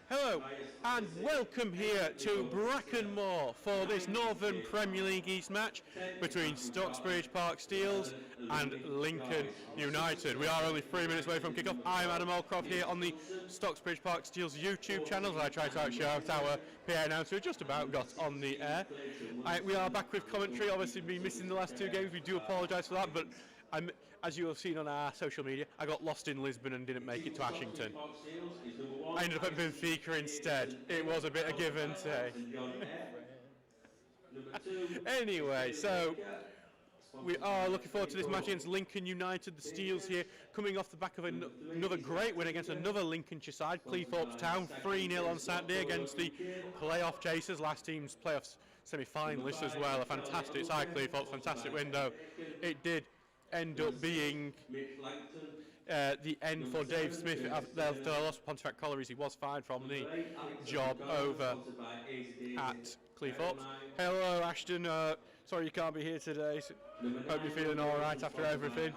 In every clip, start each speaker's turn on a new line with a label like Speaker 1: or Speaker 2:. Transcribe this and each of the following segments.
Speaker 1: Hello and welcome here to Brackenmore for this Northern Premier League East match between Stocksbridge Park Steels and Lincoln United. We are only 3 minutes away from kickoff. I'm Adam Allcroft here on the Stocksbridge Park Steels YouTube channel, and I try to shout our PA announcer who just about got on the air. We are back with commentary. Obviously been missing the last 2 games, we do apologise for that, but as you have seen on our social media, I got lost in Lisbon and didn't make it to Ashington. I ended up at Benfica instead. It was a bit of give and take. Anyway, so we are looking forward to this match against Lincoln United. The Steels here coming off the back of another great win against another Lincolnshire side, Cleethorpes Town, 3-0 on Saturday against the playoff chasers, last team's playoffs semi-finalists as well. A fantastic side, Cleethorpes, fantastic win though. It did end up being the end for Dave Smith after the loss of Pontefract Collieries. He was fired from the job over at Cleethorpes. Hello Ashton, sorry you can't be here today. Hope you're feeling alright after everything.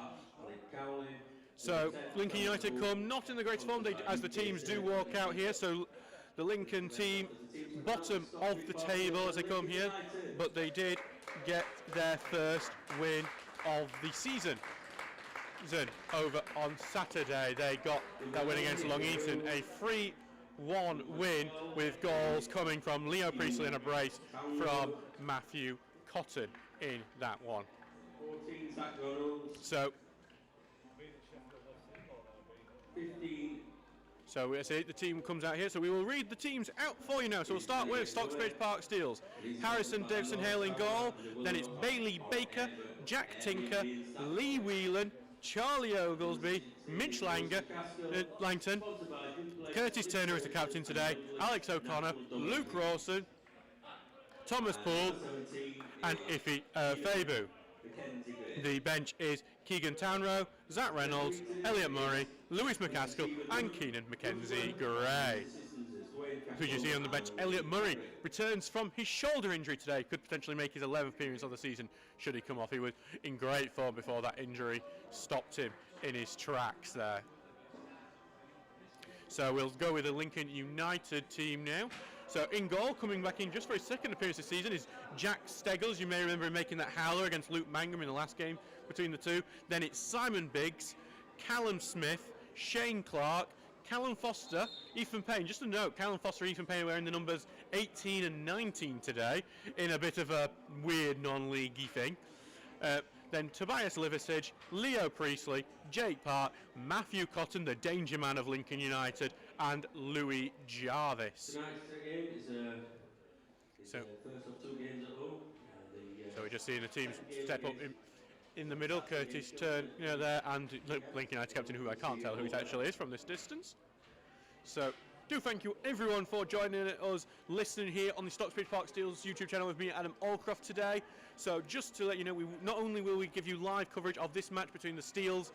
Speaker 1: So Lincoln United come not in the greatest form as the teams do walk out here, so the Lincoln team bottom of the table as they come here, but they did get their first win of the season over on Saturday. They got that win against Long Eaton, a 3-1 win with goals coming from Leo Priestley and a brace from Matthew Cotton in that one. So we see the team comes out here, so we will read the teams out for you now. So we'll start with Stocksbridge Park Steels. Harrison Davison Hale in goal, then it's Bailey Baker, Jack Tinker, Lee Whelan, Charlie Oglesby, Mitch Langton, Curtis Turner is the captain today, Alex O'Connor, Luke Rawson, Thomas Poole and Iffy Fabu. The bench is Keegan Townrow, Zach Reynolds, Elliot Murray, Lewis McCaskill and Keenan Mackenzie Gray. Who you see on the bench, Elliot Murray returns from his shoulder injury today, could potentially make his 11th appearance of the season should he come off. He was in great form before that injury stopped him in his tracks there. So we'll go with the Lincoln United team now. So in goal, coming back in just for his second appearance this season, is Jack Steggles. You may remember him making that howler against Luke Mangum in the last game between the two. Then it's Simon Biggs, Callum Smith, Shane Clark, Callum Foster, Ethan Payne. Just a note, Callum Foster and Ethan Payne are wearing the numbers 18 and 19 today in a bit of a weird non-leaguey thing. Then Tobias Liversidge, Leo Priestley, Jake Park, Matthew Cotton, the danger man of Lincoln United, and Louis Jarvis.
Speaker 2: Tonight's game is the first of 2 games at home.
Speaker 1: So we're just seeing the teams step up in the middle. Curtis Turn, there, and Lincoln United captain, who I can't tell who it actually is from this distance. So do thank you everyone for joining us, listening here on the Stocksbridge Park Steels YouTube channel with me, Adam Allcroft, today. So just to let you know, we not only will we give you live coverage of this match between the Steels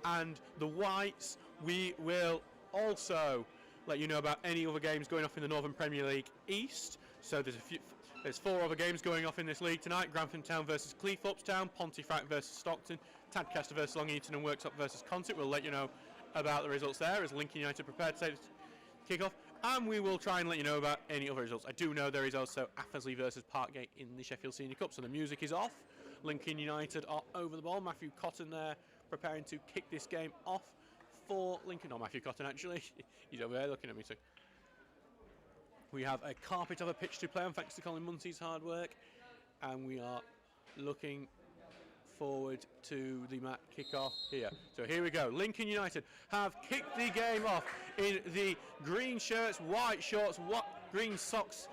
Speaker 1: and the Whites, we will also let you know about any other games going off in the Northern Premier League East. So there's 4 other games going off in this league tonight: Grantham Town versus Cleethorpes Town, Pontefract versus Stockton, Tadcaster versus Long Eaton, and Worktop versus Consett. We'll let you know about the results there as Lincoln United prepare to take kick-off, and we will try and let you know about any other results. I do know there is also Affersley versus Parkgate in the Sheffield Senior Cup, so the music is off. Lincoln United are over the ball. Matthew Cotton there preparing to kick this game off for Lincoln. Not Matthew Cotton, actually. He's over there looking at me too. We have a carpet of a pitch to play on thanks to Colin Munsey's hard work, and we are looking forward to the match kick-off here. So here we go. Lincoln United have kicked the game off in the green shirts, white shorts, green socks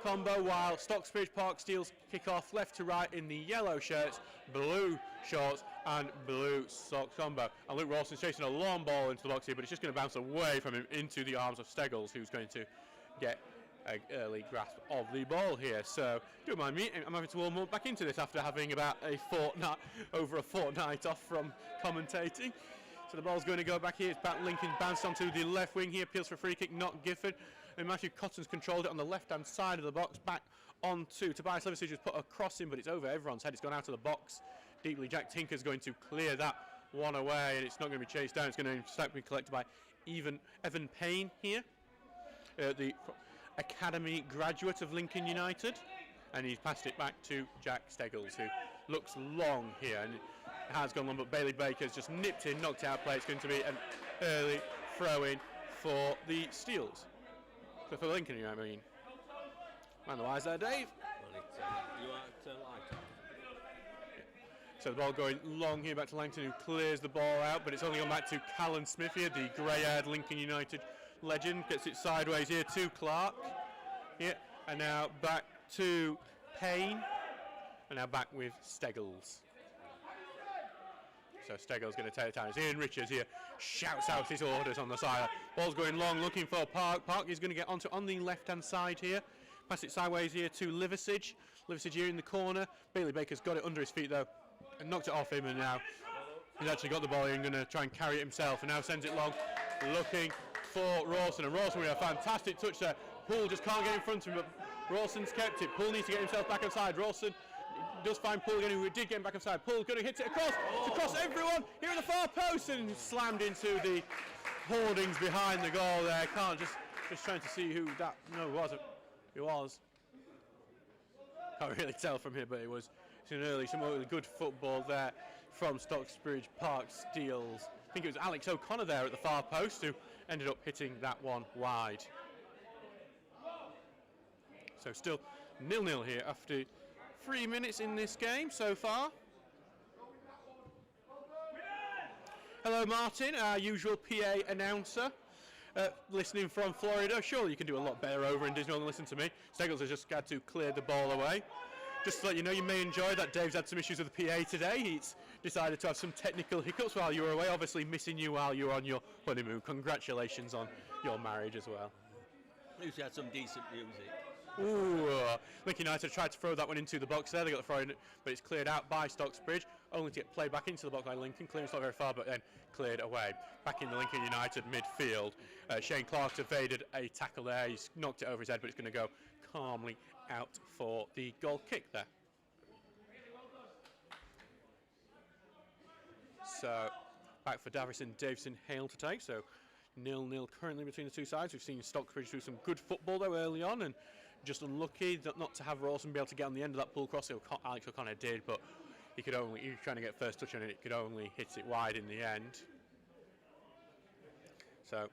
Speaker 1: combo, while Stocksbridge Park Steels kick off left to right in the yellow shirts, blue shorts and blue socks combo. And Luke Rawson's chasing a long ball into the box here, but it's just going to bounce away from him into the arms of Steggles, who's going to get an early grasp of the ball here. So don't mind me, I'm having to warm up back into this after having about over a fortnight off from commentating. So the ball's going to go back here. It's back. Lincoln bounced onto the left wing here, appeals for a free kick, not Gifford. And Matthew Cotton's controlled it on the left-hand side of the box, back onto Tobias Liversidge, who's put a cross in, but it's over everyone's head. It's gone out of the box deeply. Jack Tinker's going to clear that one away, and it's not going to be chased down. It's going to be collected by Evan Payne here. the academy graduate of Lincoln United, and he's passed it back to Jack Steggles, who looks long here, and it has gone long, but Bailey Baker's just nipped in, knocked out play. It's going to be an early throw-in for the Steels. So for Lincoln, I mean. Man the wise there, Dave.
Speaker 3: You are light.
Speaker 1: So the ball going long here back to Langton, who clears the ball out, but it's only gone back to Callan Smith here, the grey-haired Lincoln United legend. Gets it sideways here to Clark. Yeah, and now back to Payne, and now back with Steggles. So Steggles going to take the time. It's Ian Richards here, shouts out his orders on the side. Ball's going long, looking for Park. Park is going to get onto on the left-hand side here. Pass it sideways here to Liversidge. Liversidge here in the corner. Bailey Baker's got it under his feet though, and knocked it off him, and now he's actually got the ball here and going to try and carry it himself, and now sends it long, looking for Rawson, and Rawson with a fantastic touch there. Poole just can't get in front of him, but Rawson's kept it. Poole needs to get himself back inside. Rawson does find Poole again, who did get him back inside. Poole's going to hit it across. It's across everyone here at the far post, and slammed into the hoardings behind the goal there. Can't just trying to see who that was. It was. Can't really tell from here, but it was some really good football there from Stocksbridge Park Steels. I think it was Alex O'Connor there at the far post who ended up hitting that one wide. So still 0-0 here after 3 minutes in this game so far. Hello Martin, our usual PA announcer. Listening from Florida. Surely you can do a lot better over in Disney than listen to me. Steggles has just had to clear the ball away. Just to let you know, you may enjoy that Dave's had some issues with the PA today. He's decided to have some technical hiccups while you were away, obviously missing you while you were on your honeymoon. Congratulations on your marriage as well.
Speaker 3: At least you had some decent music.
Speaker 1: Ooh, Lincoln United tried to throw that one into the box there. They got the throw in, but it's cleared out by Stocksbridge, only to get played back into the box by Lincoln. Clearance not very far, but then cleared away. Back in the Lincoln United midfield. Shane Clark's evaded a tackle there. He's knocked it over his head, but it's going to go calmly out for the goal kick there. So back for Davison Davison Hale to take. So 0-0 currently between the two sides. We've seen Stocksbridge do some good football though early on, and just unlucky not to have Rawson be able to get on the end of that pull cross. Alex O'Connor did, but he was trying to get first touch on it. He could only hit it wide in the end. So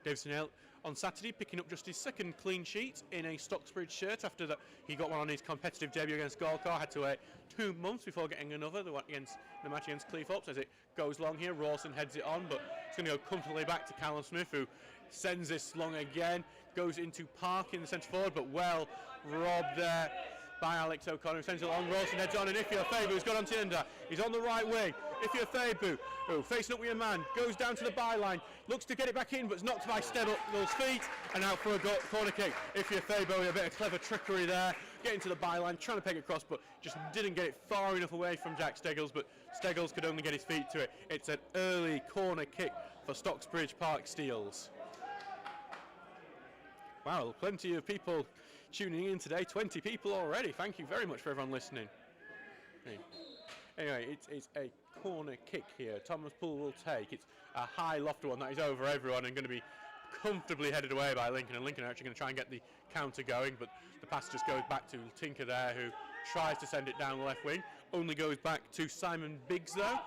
Speaker 1: Davison Hale on Saturday picking up just his second clean sheet in a Stocksbridge shirt after that he got one on his competitive debut against Galcar. Had to wait 2 months before getting another, the match against Cleethorpes. As it goes long here, Rawson heads it on, but it's going to go comfortably back to Callum Smith, who sends this long again, goes into Park in the centre forward, but well robbed there by Alex O'Connor, who sends it long. Rawson heads on, and Ifya Fabu, who's got on to the end. He's on the right wing. Ifya Fabu, facing up with a man, goes down to the byline, looks to get it back in, but is knocked by Steggles' feet, and out for a corner kick. Ifya Fabu with a bit of clever trickery there, getting to the byline, trying to peg it across, but just didn't get it far enough away from Jack Steggles, but Steggles could only get his feet to it. It's an early corner kick for Stocksbridge Park Steels. Wow, plenty of people tuning in today, 20 people already. Thank you very much for everyone listening. Anyway, it's a corner kick here. Thomas Poole will take. It's a high lofted one that is over everyone and going to be comfortably headed away by Lincoln. And Lincoln are actually going to try and get the counter going, but the pass just goes back to Tinker there, who tries to send it down the left wing. Only goes back to Simon Biggs though.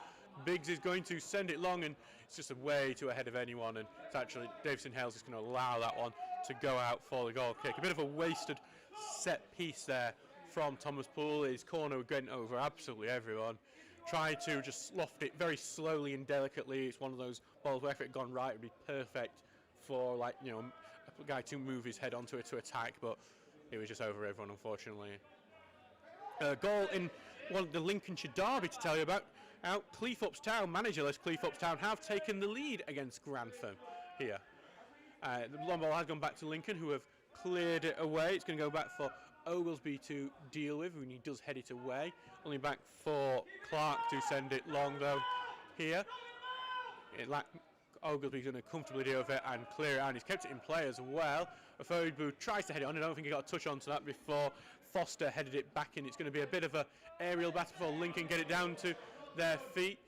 Speaker 1: Biggs is going to send it long, and it's just a way too ahead of anyone, and it's actually Davison Hale's just going to allow that one to go out for the goal kick. A bit of a wasted set piece there from Thomas Poole. His corner getting over absolutely everyone. Tried to just loft it very slowly and delicately. It's one of those balls where if it had gone right, it would be perfect for a guy to move his head onto it to attack, but it was just over everyone, unfortunately. Goal in the Lincolnshire derby to tell you about. Cleethorpes Town, managerless Cleethorpes Town, have taken the lead against Grantham here. The long ball has gone back to Lincoln, who have cleared it away. It's going to go back for Oglesby to deal with, and he does head it away. Only back for Clark to send it long, though, here. Oglesby's going to comfortably deal with it and clear it out. He's kept it in play as well. Afoibu tries to head it on. I don't think he got a touch onto that before Foster headed it back in. It's going to be a bit of an aerial battle before Lincoln get it down to their feet.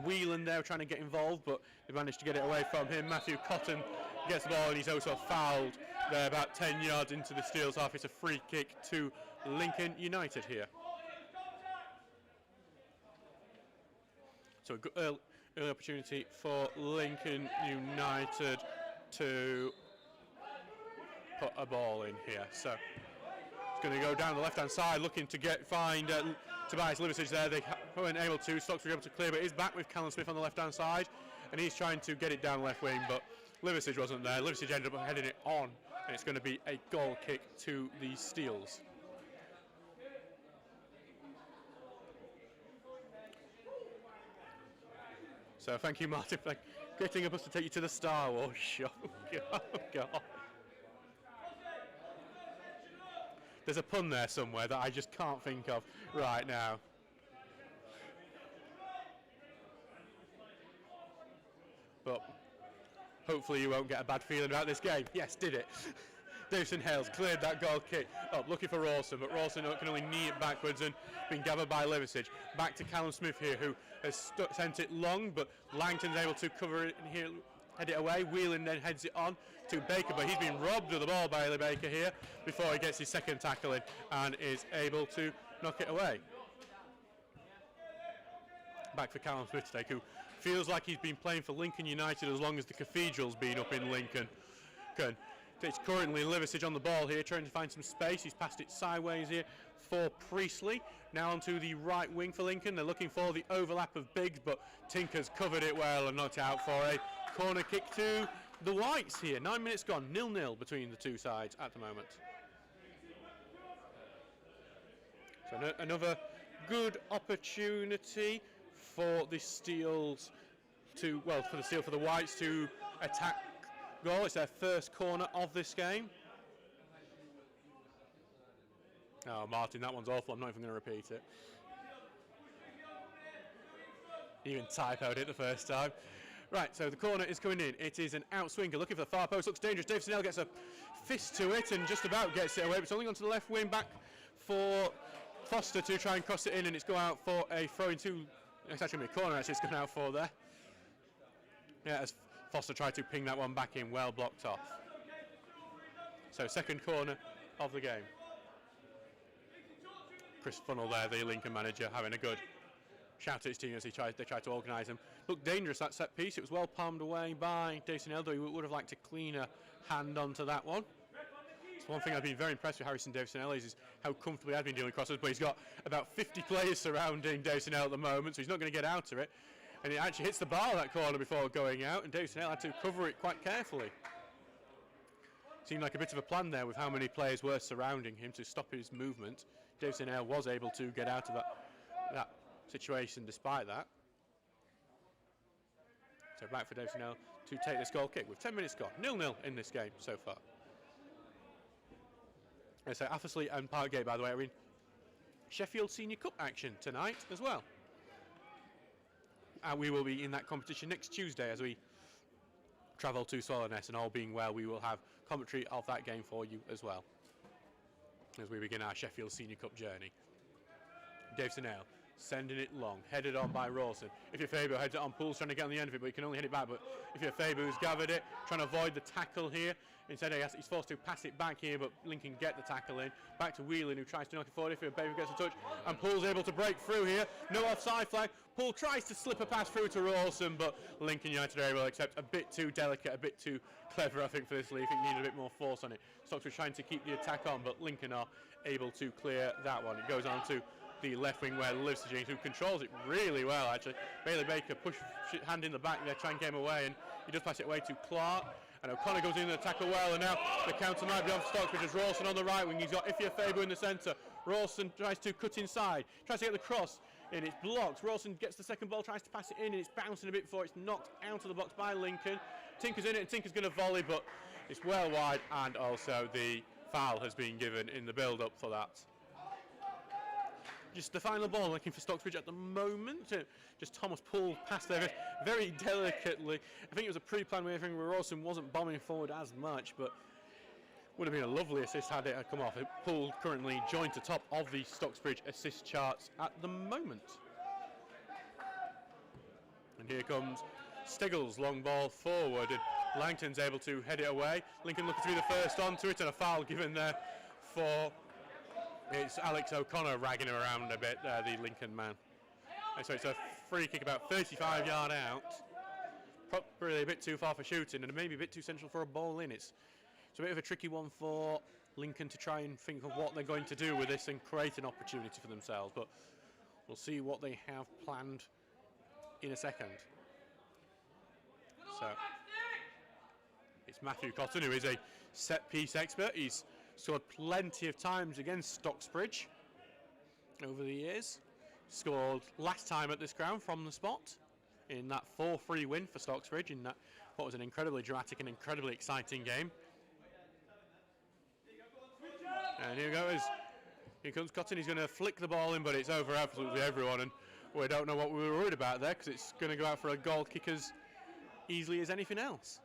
Speaker 1: Whelan there trying to get involved, but they managed to get it away from him. Matthew Cotton gets the ball and he's also fouled there about 10 yards into the Steel's half. It's a free kick to Lincoln United here. So a good early opportunity for Lincoln United to put a ball in here. So it's going to go down the left-hand side, looking to find Tobias Liversidge there. They weren't able to. Stocksbridge were able to clear, but he's back with Callum Smith on the left-hand side, and he's trying to get it down left wing, but Liversidge wasn't there. Liversidge ended up heading it on, and it's going to be a goal kick to the Steels. So thank you, Martin, for getting us to take you to the Star Wars show. Oh, God. There's a pun there somewhere that I just can't think of right now. But hopefully you won't get a bad feeling about this game. Yes, did it. Davison Hales cleared that goal kick up, looking for Rawson, but Rawson can only knee it backwards and been gathered by Liversidge. Back to Callum Smith here, who has sent it long, but Langton's able to cover it and here, head it away. Whelan then heads it on to Baker, but he's been robbed of the ball by Baker here before he gets his second tackle in and is able to knock it away. Back for Callum Smith today, who feels like he's been playing for Lincoln United as long as the Cathedral's been up in Lincoln. It's currently Liversidge on the ball here, trying to find some space. He's passed it sideways here for Priestley. Now onto the right wing for Lincoln. They're looking for the overlap of Biggs, but Tinker's covered it well and knocked it out for a corner kick to the Whites here. 9 minutes gone, 0-0 between the two sides at the moment. So another good opportunity for the Steels for the Whites to attack goal. It's their first corner of this game. Oh, Martin, that one's awful. I'm not even going to repeat it. Even typoed it the first time. Right, so the corner is coming in. It is an outswinger looking for the far post. Looks dangerous. Davison Hale gets a fist to it and just about gets it away. But it's only gone to the left wing, back for Foster to try and cross it in, and it's going out for a throw into. It's actually going to be a corner, actually, it's going out for there. Yeah, as Foster tried to ping that one back in, well blocked off. So second corner of the game. Chris Funnell there, the Lincoln manager, having a good shout at his team as they tried to organise them. Looked dangerous, that set piece. It was well palmed away by Davison Hale, though he would have liked a cleaner hand onto that one. It's one thing I've been very impressed with Harrison Davison Hale is how comfortably I've been dealing with crosses, but he's got about 50 players surrounding Davison Hale at the moment, so he's not going to get out of it. And it actually hits the bar of that corner before going out, and Davison Hale had to cover it quite carefully. Seemed like a bit of a plan there with how many players were surrounding him to stop his movement. Davison Hale was able to get out of that situation despite that. So back for Davison Hale to take this goal kick with 10 minutes gone. 0-0 in this game so far. So Athersley and Parkgate, by the way, are in Sheffield Senior Cup action tonight as well. And we will be in that competition next Tuesday as we travel to Swallownest, and all being well, we will have commentary of that game for you as well as we begin our Sheffield Senior Cup journey. Davison Hale sending it long, headed on by Rawson. If you're Faber, heads it on. Poole's trying to get on the end of it, but he can only hit it back. But if you're Faber, who's gathered it, trying to avoid the tackle here. Instead, he's forced to pass it back here, but Lincoln get the tackle in. Back to Whelan, who tries to knock it forward. If Faber gets a touch, and Poole's able to break through here. No offside flag. Poole tries to slip a pass through to Rawson, but Lincoln United are able to accept. A bit too delicate, a bit too clever, I think, for this league. I think needed a bit more force on it. Stocksbridge trying to keep the attack on, but Lincoln are able to clear that one. It goes on to the left wing where Liversidge, who controls it really well, actually. Bailey Baker push hand in the back there, try and get him away, and he does pass it away to Clark. And O'Connor goes in the tackle well, and now the counter might be on Stocksbridge as Rawson on the right wing. He's got Ifya Faber in the centre. Rawson tries to cut inside, tries to get the cross, and it's blocked. Rawson gets the second ball, tries to pass it in, and it's bouncing a bit before it's knocked out of the box by Lincoln. Tinker's in it, and Tinker's going to volley, but it's well wide, and also the foul has been given in the build-up for that. Just the final ball looking for Stocksbridge at the moment. Just Thomas Poole passed there very delicately. I think it was a pre-planned way where Rawson wasn't bombing forward as much, but would have been a lovely assist had it come off. Poole currently joined to top of the Stocksbridge assist charts at the moment. And here comes Steggles, long ball forward, and Langton's able to head it away. Lincoln looking to be the first onto it, and a foul given there for, it's Alex O'Connor ragging him around a bit there, the Lincoln man. And so it's a free kick about 35-yard out. Probably a bit too far for shooting, and maybe a bit too central for a ball in. It's a bit of a tricky one for Lincoln to try and think of what they're going to do with this and create an opportunity for themselves, but we'll see what they have planned in a second. So it's Matthew Cotton, who is a set-piece expert. He's scored plenty of times against Stocksbridge over the years. Scored last time at this ground from the spot in that 4-3 win for Stocksbridge in that what was an incredibly dramatic and incredibly exciting game. And here goes. Here comes Cotton. He's going to flick the ball in, but it's over absolutely everyone, and we don't know what we were worried about there, because it's going to go out for a goal kick as easily as anything else.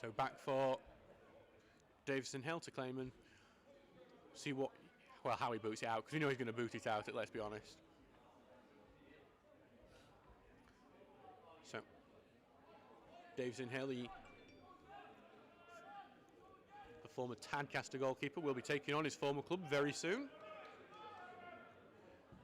Speaker 1: So back for Davison Hill to claim and see how he boots it out, because we know he's going to boot it out, let's be honest. So Davison Hill, the former Tadcaster goalkeeper, will be taking on his former club very soon.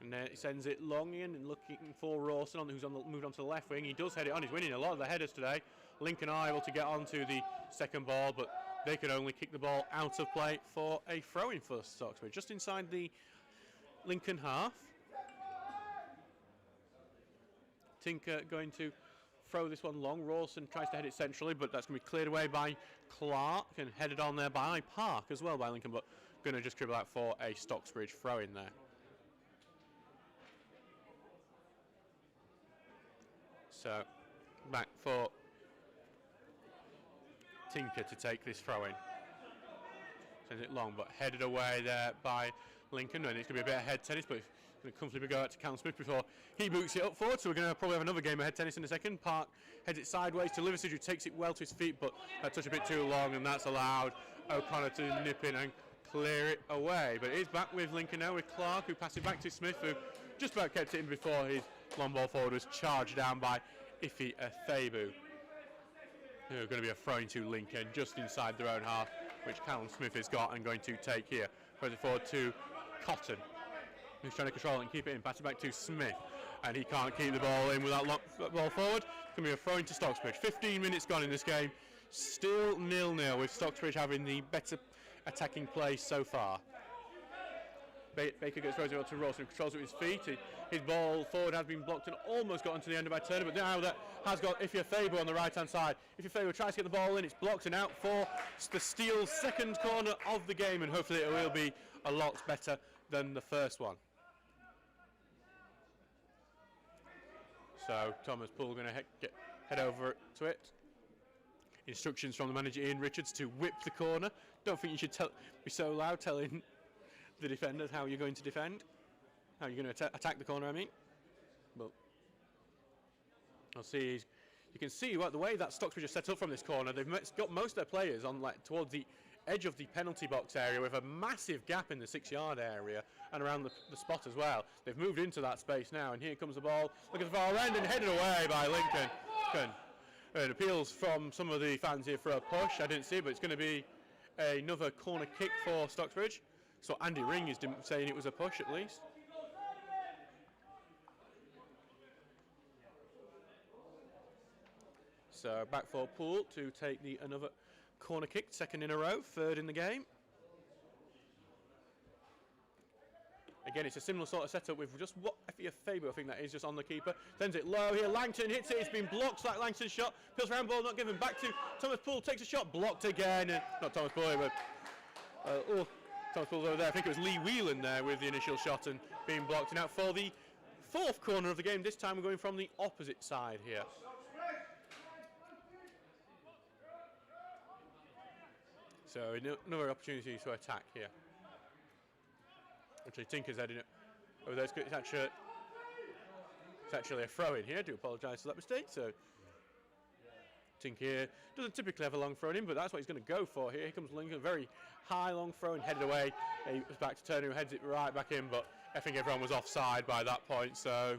Speaker 1: And he sends it long in and looking for Rawson, who's moved on to the left wing. He does head it on. He's winning a lot of the headers today. Lincoln are able to get onto the second ball, but they could only kick the ball out of play for a throw-in for Stocksbridge, just inside the Lincoln half. Tinker going to throw this one long. Rawson tries to head it centrally, but that's going to be cleared away by Clark and headed on there by Park as well by Lincoln, but going to just dribble out for a Stocksbridge throw-in there. So back for Tinker to take this throw-in. Sends it long, but headed away there by Lincoln, and it's going to be a bit of head tennis, but it's going to comfortably go out to Callum Smith before he boots it up forward. So we're going to probably have another game of head tennis in a second. Park heads it sideways to Liversidge, who takes it well to his feet, but that touch a bit too long, and that's allowed O'Connor to nip in and clear it away. But it is back with Lincoln now, with Clark, who passes back to Smith, who just about kept it in before his long ball forward was charged down by Ife Athebu. Who are going to be a throw to Lincoln just inside their own half, which Callum Smith has got and going to take here. Throws it forward to Cotton, who's trying to control it and keep it in. Pass it back to Smith, and he can't keep the ball in with that ball forward. It's going to be a throw to Stocksbridge. 15 minutes gone in this game. Still 0-0, with Stocksbridge having the better attacking play so far. Baker throws it to Rawson, controls it with his feet. His ball forward has been blocked and almost got onto the end by Turner, but now that has got Ife Athebu on the right-hand side. Ife Athebu tries to get the ball in, it's blocked and out for the Steel's second corner of the game, and hopefully it will be a lot better than the first one. So Thomas Poole going to head over to it. Instructions from the manager Ian Richards to whip the corner. Don't think you should be so loud telling the defenders how you're going to defend, how you're going to attack the corner, I mean. But I'll see. You can see the way that Stocksbridge is set up from this corner. They've got most of their players on towards the edge of the penalty box area, with a massive gap in the 6-yard area and around the spot as well. They've moved into that space now, and here comes the ball. Look at the far end and headed away by Lincoln. And appeals from some of the fans here for a push. I didn't see it, but it's going to be another corner kick for Stocksbridge. So Andy Ring is saying it was a push at least. So back for Poole to take another corner kick, second in a row, third in the game. Again, it's a similar sort of setup with just what Ife Athebu, I think that is, just on the keeper. Sends it low here, Langton hits it, it's been blocked, like Langton's shot. Peels around, ball not given, back to Thomas Poole, takes a shot, blocked again. Not Thomas Poole, but Thomas Poole's over there. I think it was Lee Whelan there with the initial shot and being blocked. And out for the fourth corner of the game. This time we're going from the opposite side here. So another opportunity to attack here. Actually, Tinker's heading it over there. It's actually a throw in here. I do apologise for that mistake. So Tinker here doesn't typically have a long throw in, but that's what he's going to go for here. Here comes Lincoln, very high long throw and headed away. He was back to Turner, who heads it right back in, but I think everyone was offside by that point. So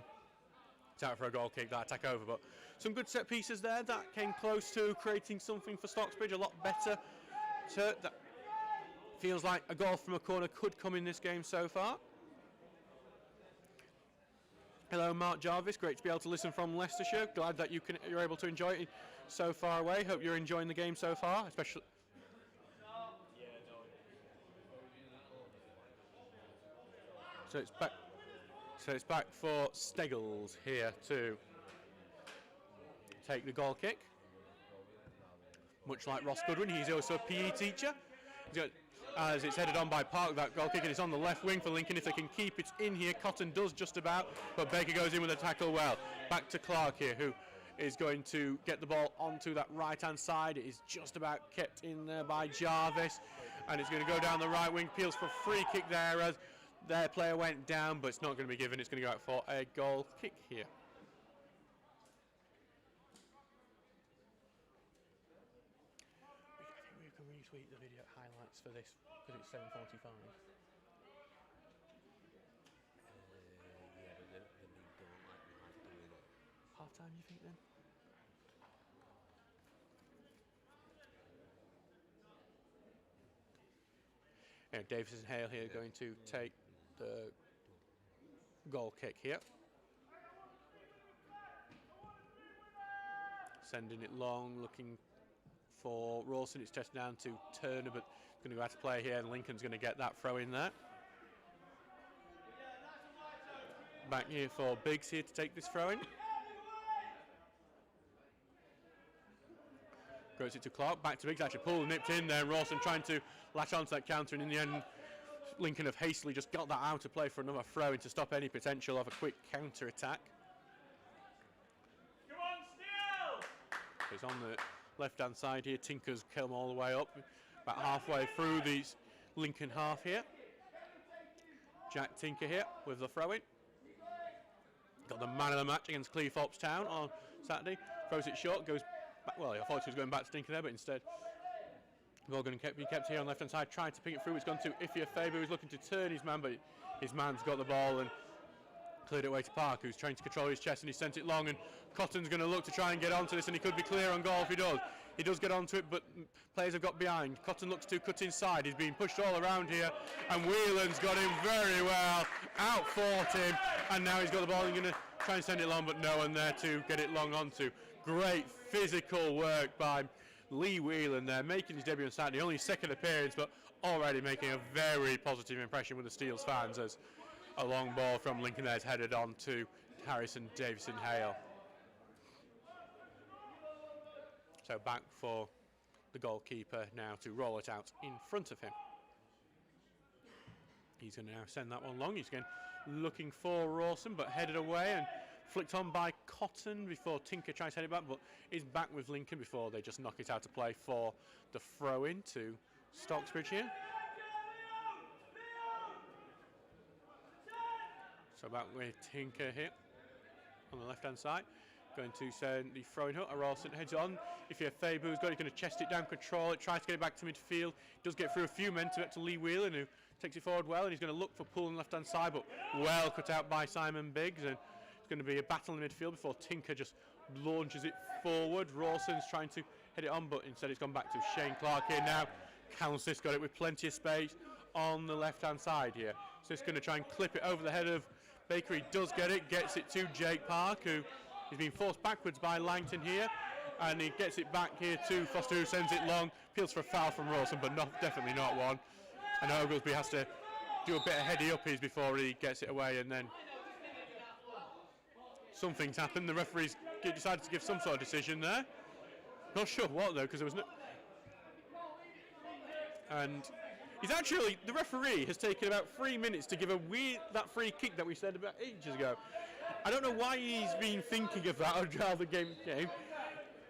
Speaker 1: knocked out for a goal kick, that attack over. But some good set pieces there. That came close to creating something for Stocksbridge, a lot better. That feels like a goal from a corner could come in this game so far. Hello, Mark Jarvis. Great to be able to listen from Leicestershire. Glad that you're able to enjoy it so far away. Hope you're enjoying the game so far, especially. So it's back. So it's back for Steggles here to take the goal kick. Much like Ross Goodwin, he's also a PE teacher. As it's headed on by Park, that goal kick, and it's on the left wing for Lincoln. If they can keep it in here, Cotton does just about, but Baker goes in with a tackle well. Back to Clark here, who is going to get the ball onto that right-hand side. It is just about kept in there by Jarvis, and it's going to go down the right wing. Peels for a free kick there as their player went down, but it's not going to be given. It's going to go out for a goal kick here. I think we can retweet the video highlights for this because it's 7:45.
Speaker 3: Yeah, but the league don't like doing it.
Speaker 1: Half time, you think then? Yeah, Davis and Hale here going to take the goal kick here. Sending it long, looking for Rawson. It's tested down to Turner, but going to go out to play here, and Lincoln's going to get that throw in there. Back here for Biggs here to take this throw in. Goes it to Clark, back to Biggs, actually pulled, nipped in there, Rawson trying to latch onto that counter, and in the end Lincoln have hastily just got that out of play for another throw in to stop any potential of a quick counter attack.
Speaker 4: Come on, Steele!
Speaker 1: He's on the left hand side here, Tinker's come all the way up, about halfway through the Lincoln half here. Jack Tinker here with the throw in. Got the man of the match against Cleethorpes Town on Saturday, throws it short, goes back. Well, I thought he was going back to Tinker there, but instead the ball going to be kept here on the left hand side, trying to ping it through. It's gone to Ifia Faber, who's looking to turn his man, but his man's got the ball and cleared it away to Park, who's trying to control his chest, and he sent it long, and Cotton's going to look to try and get onto this, and he could be clear on goal if he does. He does get onto it, but players have got behind. Cotton looks to cut inside. He's being pushed all around here, and Whelan's got him very well, outfought him, and now he's got the ball and going to try and send it long, but no one there to get it long onto. Great physical work by Lee Whelan there, making his debut on Saturday, only his second appearance, but already making a very positive impression with the Steels fans as a long ball from Lincoln there is headed on to Harrison Davison Hale. So back for the goalkeeper now to roll it out in front of him. He's going to now send that one long. He's again looking for Rawson, but headed away and flicked on by Cotton before Tinker tries to head it back, but is back with Lincoln before they just knock it out to play for the throw-in to Stocksbridge here. So back with Tinker here on the left-hand side. Going to send the throw-in hook. Rawson heads on. If you have Faber who's got it, he's going to chest it down, control it, tries to get it back to midfield. Does get through a few men to get to Lee Whelan, who takes it forward well, and he's going to look for pull on the left-hand side, but well cut out by Simon Biggs, and it's going to be a battle in the midfield before Tinker just launches it forward. Rawson's trying to head it on, but instead it's gone back to Shane Clark here now. Council's got it with plenty of space on the left-hand side here. So it's going to try and clip it over the head of Baker. He does get it, gets it to Jake Park, who is being forced backwards by Langton here, and he gets it back here to Foster, who sends it long. Appeals for a foul from Rawson, but definitely not one. And Oglesby has to do a bit of heady uppies before he gets it away, and then something's happened. The referee's decided to give some sort of decision there. Not sure what though, because there was no. And he's actually, the referee has taken about 3 minutes to give that free kick that we said about ages ago. I don't know why he's been thinking of that how the game came.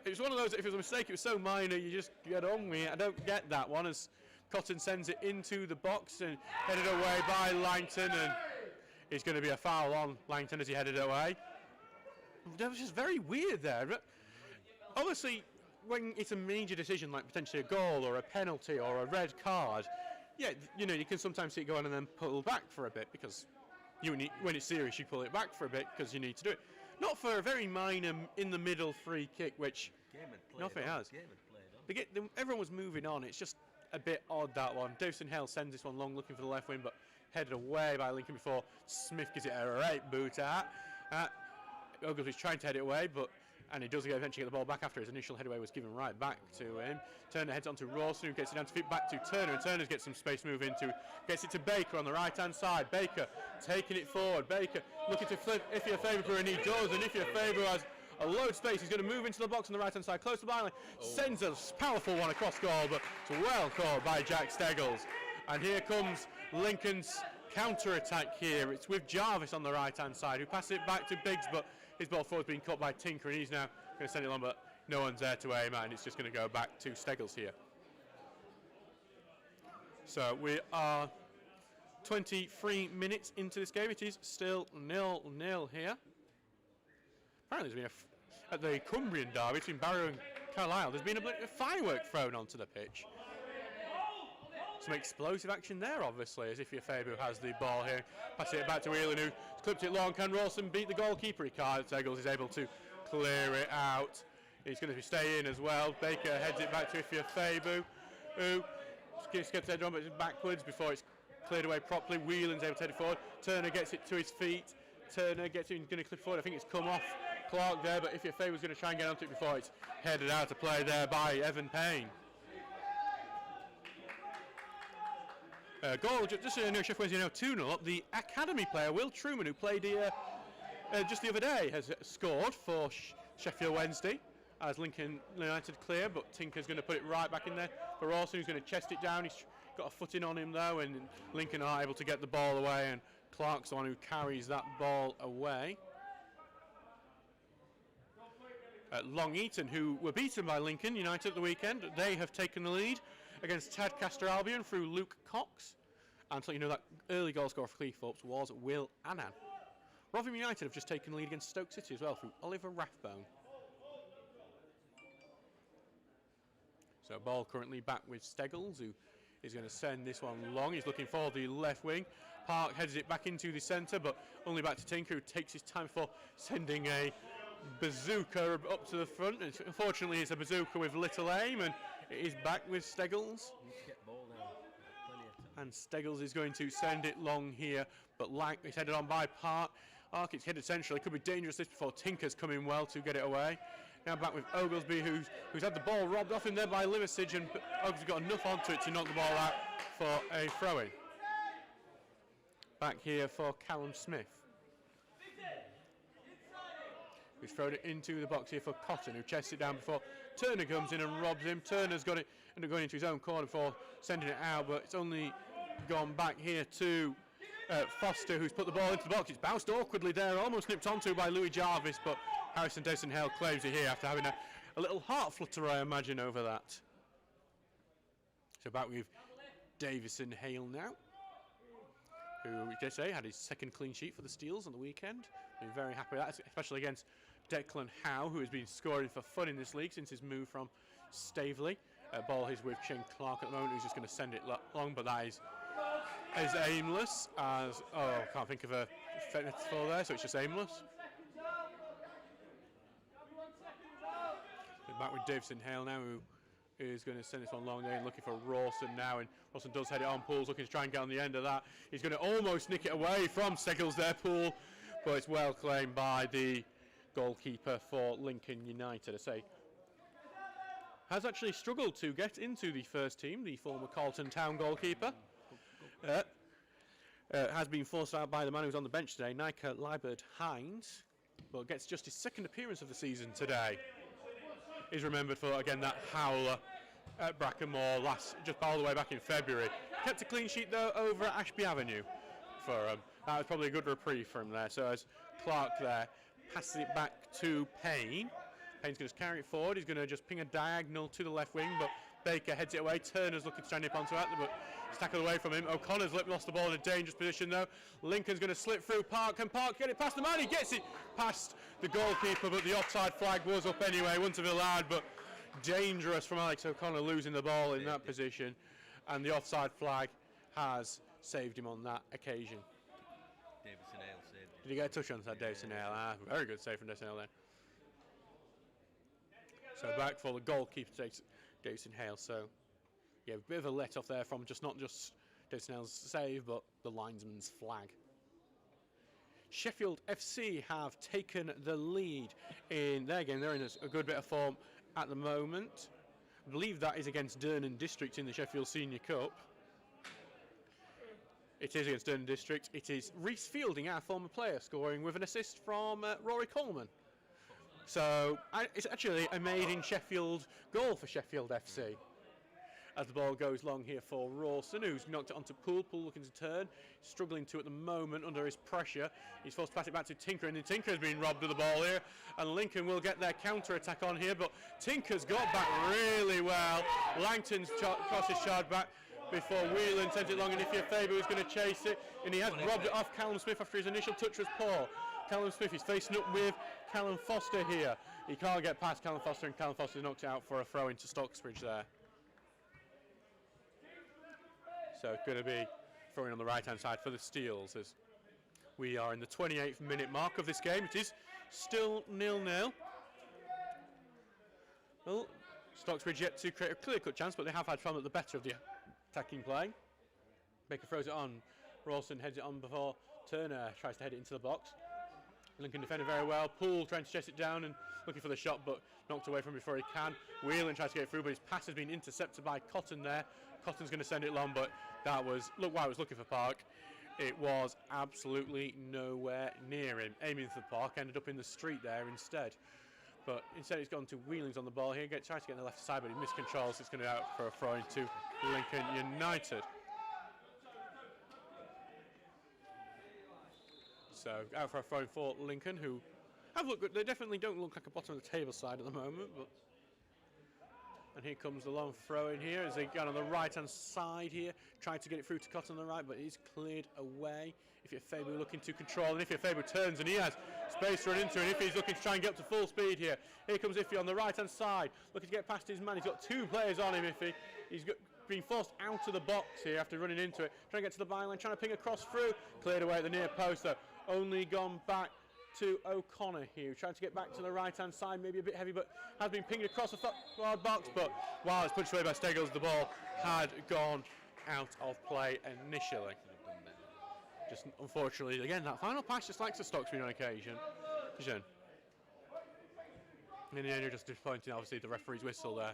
Speaker 1: It was one of those, if it was a mistake, it was so minor, you just get on with it. I don't get that one, as Cotton sends it into the box and headed away by Langton, and it's going to be a foul on Langton as he headed away. That was just very weird there. But obviously, when it's a major decision like potentially a goal or a penalty or a red card, yeah, you know, you can sometimes see it go on and then pull back for a bit, because when it's serious you pull it back for a bit because you need to do it. not for a very minor in-the-middle free kick, which
Speaker 3: Game had played
Speaker 1: nothing
Speaker 3: on.
Speaker 1: has.
Speaker 3: Game had played on.
Speaker 1: Everyone was moving on. It's just a bit odd, that one. Davison Hale sends this one long, looking for the left wing, but headed away by Lincoln before Smith gives it a right boot at. Ogilvy's trying to head it away, and he does eventually get the ball back after his initial head away was given right back to him. Turner heads on to Rawson, who gets it down to feet back to Turner, and Turner's gets some space move into, gets it to Baker on the right-hand side. Baker taking it forward. Baker looking to flip Ifya Faber, and he does, and Ifya Faber has a load of space. He's going to move into the box on the right-hand side, close to the byline, sends a powerful one across goal, but it's well caught by Jack Steggles. And here comes Lincoln's counter-attack here. It's with Jarvis on the right-hand side, who passes it back to Biggs, but his ball forward's been cut by Tinker, and he's now going to send it on, but no one's there to aim at, and it's just going to go back to Steggles here. So we are 23 minutes into this game. It is still 0-0 here. Apparently there's been at the Cumbrian derby between Barrow and Carlisle, there's been a firework thrown onto the pitch. Some explosive action there, obviously, as Ifya Faber has the ball here. Passes it back to Whelan, who clipped it long. Can Rawson beat the goalkeeper? He can't. Steggles is able to clear it out. He's going to stay in as well. Baker heads it back to Ifya Faber, who gets the head on, but it's backwards before it's cleared away properly. Whelan's able to head it forward. Turner gets it to his feet. Turner gets it, going to clip forward. I think it's come off Clark there, but Ifya Faber's going to try and get onto it before it's headed out of play there by Evan Payne. Goal, just so you know, Sheffield Wednesday now 2-0 up. The academy player, Will Truman, who played here just the other day, has scored for Sheffield Wednesday as Lincoln United clear, but Tinker's going to put it right back in there for Rawson, who's going to chest it down. He's got a foot in on him, though, and Lincoln are able to get the ball away, and Clark's the one who carries that ball away. Long Eaton, who were beaten by Lincoln United at the weekend, they have taken the lead against Tadcaster Albion through Luke Cox. And so you know that early goal scorer for Cleethorpes was Will Annan. Rotherham United have just taken the lead against Stoke City as well through Oliver Rathbone. So ball currently back with Steggles, who is going to send this one long. He's looking for the left wing. Park heads it back into the centre, but only back to Tinker, who takes his time for sending a bazooka up to the front. Unfortunately, it's a bazooka with little aim, and it is back with Steggles. And Steggles is going to send it long here, but like it's headed on by Park. It's headed centrally. It could be dangerous this before Tinker's coming well to get it away. Now back with Oglesby, who's had the ball robbed off him there by Liversidge, and Oglesby got enough onto it to knock the ball out for a throw-in. Back here for Callum Smith, who's thrown it into the box here for Cotton, who chests it down before Turner comes in and robs him. Turner's got it and going into his own corner before sending it out, but it's only gone back here to Foster, who's put the ball into the box. It's bounced awkwardly there, almost nipped onto by Louis Jarvis, but Harrison Davison Hale claims it here after having a little heart flutter, I imagine, over that. So back with Davison Hale now, who, we dare say, had his second clean sheet for the Steels on the weekend. Been very happy with that, especially against Declan Howe, who has been scoring for fun in this league since his move from Staveley. Ball is with Shane Clark at the moment, who's just going to send it long, but that is aimless. I can't think of a fitness for there, so it's just aimless. Back with Davison Hale now, who is going to send this one long there, looking for Rawson now, and Rawson does head it on. Poole's looking to try and get on the end of that. He's going to almost nick it away from Steggles there, Poole, but it's well claimed by the goalkeeper for Lincoln United. I say, has actually struggled to get into the first team, the former Carlton Town goalkeeper. Has been forced out by the man who's on the bench today, Nika Liebert-Hines, but gets just his second appearance of the season today. He's remembered for, again, that howler at Brackenmore just all the way back in February. Kept a clean sheet, though, over at Ashby Avenue for him. That was probably a good reprieve for him there. So as Clark there passes it back to Payne. Payne's going to carry it forward. He's going to just ping a diagonal to the left wing, but Baker heads it away. Turner's looking to try and nip onto it, but it's tackled away from him. O'Connor's lost the ball in a dangerous position, though. Lincoln's going to slip through Park. Can Park get it past the man? He gets it past the goalkeeper, but the offside flag was up anyway. Wouldn't have been allowed, but dangerous from Alex O'Connor losing the ball in that position. And the offside flag has saved him on that occasion.
Speaker 3: Davison Hale saved him.
Speaker 1: Did he get a touch on that Davison Hale? Very good save from Davison Hale then. So back for the goalkeeper takes Davison Hale. So yeah, a bit of a let off there from not just Davison Hale's save, but the linesman's flag. Sheffield FC have taken the lead in their game. They're in a good bit of form at the moment. I believe that is against Durnan District in the Sheffield Senior Cup. It is against Durnan District. It is Reese Fielding, our former player, scoring with an assist from Rory Coleman. So it's actually a made-in-Sheffield goal for Sheffield FC. As the ball goes long here for Rawson, who's knocked it onto Poole. Poole looking to turn, struggling to at the moment under his pressure. He's forced to pass it back to Tinker, and then Tinker's been robbed of the ball here. And Lincoln will get their counter-attack on here, but Tinker's got back really well. Langton's cross is charged back before Whelan sends it long, and Ifya Faber was going to chase it, and he has robbed it off Callum Smith after his initial touch was poor. Callum Smith is facing up with Callum Foster here. He can't get past Callum Foster, and Callum Foster's knocked it out for a throw into Stocksbridge there. So going to be throwing on the right-hand side for the Steels as we are in the 28th minute mark of this game. It is still 0-0. Well, Stocksbridge yet to create a clear-cut chance, but they have had fun at the better of the attacking play. Baker throws it on. Rawson heads it on before Turner tries to head it into the box. Lincoln defended very well. Poole trying to chase it down and looking for the shot, but knocked away from before he can. Whelan tries to get through, but his pass has been intercepted by Cotton there. Cotton's going to send it long, but that was, look, while I was looking for Park, it was absolutely nowhere near him. Aiming for Park, ended up in the street there instead. But instead it's gone to Wheelings on the ball here. Tries to get on the left side, but he miscontrols. It's going to be out for a throw into Lincoln United. So out for a throw for Lincoln, who have looked good. They definitely don't look like a bottom of the table side at the moment. But and here comes the long throw in here as they get on the right hand side here. Tried to get it through to Cotton on the right, but it is cleared away. Ifya Faber looking to control, and Ifya Faber turns and he has space to run into, and Ifya's looking to try and get up to full speed here. Here comes Ifya on the right hand side, looking to get past his man. He's got two players on him, Ifya. He's been forced out of the box here after running into it. Trying to get to the byline, trying to ping across through. Cleared away at the near post though. Only gone back to O'Connor here, trying to get back to the right hand side, maybe a bit heavy, but has been pinged across the forward box. But while it's punched away by Steggles, the ball had gone out of play initially. Just unfortunately, again, that final pass just likes the Stocksbridge on occasion. In the end, you're just disappointing, obviously, the referee's whistle there,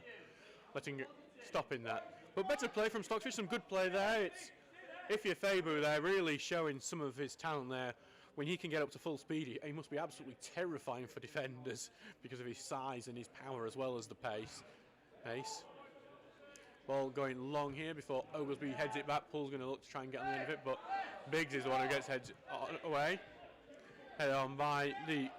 Speaker 1: letting it stop in that. But better play from Stocksbridge, some good play there. It's Ifya Faber there really showing some of his talent there. When he can get up to full speed, he must be absolutely terrifying for defenders because of his size and his power as well as the pace. Ball going long here before Oglesby heads it back. Poole's going to look to try and get on the end of it, but Biggs is the one who gets heads away. Headed on by the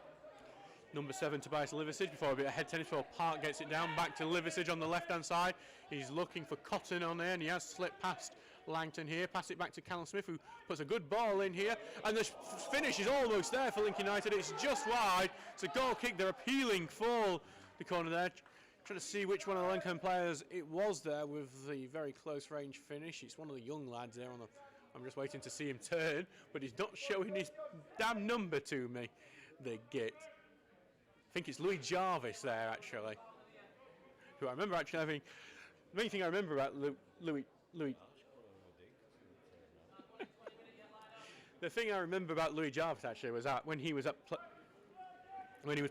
Speaker 1: number 7, Tobias Liversidge, before a bit of head tennis before Park gets it down. Back to Liversidge on the left-hand side. He's looking for Cotton on there, and he has slipped past Langton here. Pass it back to Callum Smith, who puts a good ball in here. And the finish is almost there for Lincoln United. It's just wide. It's a goal kick. They're appealing for the corner there. Trying to see which one of the Lincoln players it was there with the very close range finish. It's one of the young lads there on the... I'm just waiting to see him turn, but he's not showing his damn number to me. The git. I think it's Louis Jarvis there, actually. Who I remember actually having... The main thing I remember about Louis... The thing I remember about Louis Jarvis, actually, was that when he was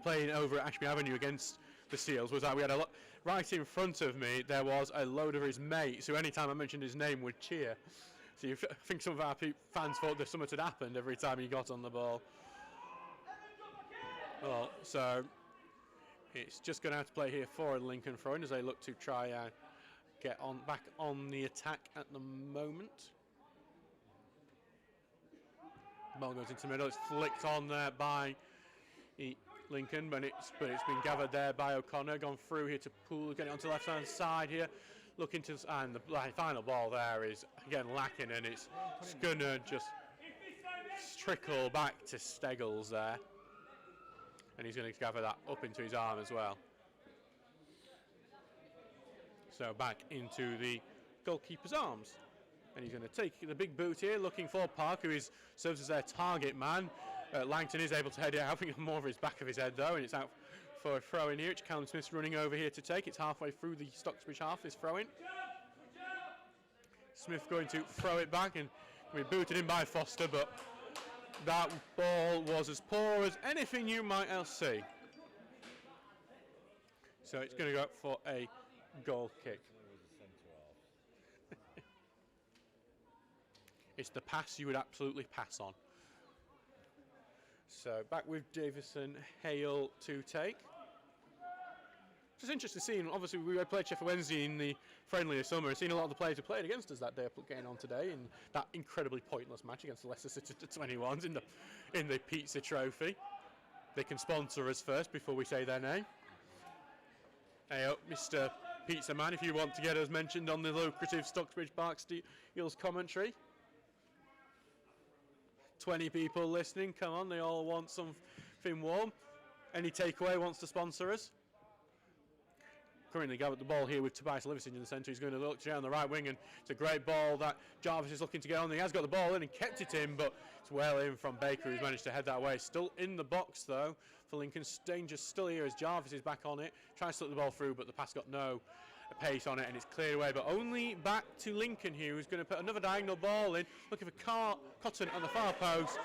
Speaker 1: playing over at Ashby Avenue against the Seals, was that we had a lot... Right in front of me, there was a load of his mates who, anytime I mentioned his name, would cheer. So I think some of our fans thought that something had happened every time he got on the ball. Well, so it's just going to have to play here for Lincoln throwing as they look to try and get back on the attack at the moment. Ball goes into the middle. It's flicked on there by Lincoln, but it's been gathered there by O'Connor. Gone through here to Poole, getting onto the left hand side here. Looking to, and the final ball there is again lacking, and it's gonna just trickle back to Steggles there, and he's going to gather that up into his arm as well. So back into the goalkeeper's arms, and he's going to take the big boot here, looking for Park, who serves as their target man. Langton is able to head it out. I think more of his back of his head though, and it's out for a throw in here. It's Callum Smith's running over here to take. It's halfway through the Stocksbridge half, this throw in. Smith going to throw it back and we booted in by Foster, but that ball was as poor as anything you might else see. So it's going to go up for a goal kick. It's the pass you would absolutely pass on. So back with Davison Hale to take. Just interesting seeing, obviously we played Sheffield Wednesday in the friendly this summer and seen a lot of the players who played against us that day getting on today in that incredibly pointless match against the Leicester City 21s in the Pizza Trophy. They can sponsor us first before we say their name. Hey, Mr. Pizza Man, if you want to get us mentioned on the lucrative Stocksbridge Park Steels commentary. 20 people listening, come on, they all want something warm. Any takeaway wants to sponsor us? Currently got the ball here with Tobias Livingston in the centre. He's going to look down the right wing, and it's a great ball that Jarvis is looking to get on. He has got the ball in and kept it in, but it's well in from Baker, who's managed to head that way. Still in the box though for Lincoln. Danger still here as Jarvis is back on it, trying to slip the ball through, but the pass got no pace on it and it's cleared away. But only back to Lincoln here, who's going to put another diagonal ball in, looking for Cotton on the far post,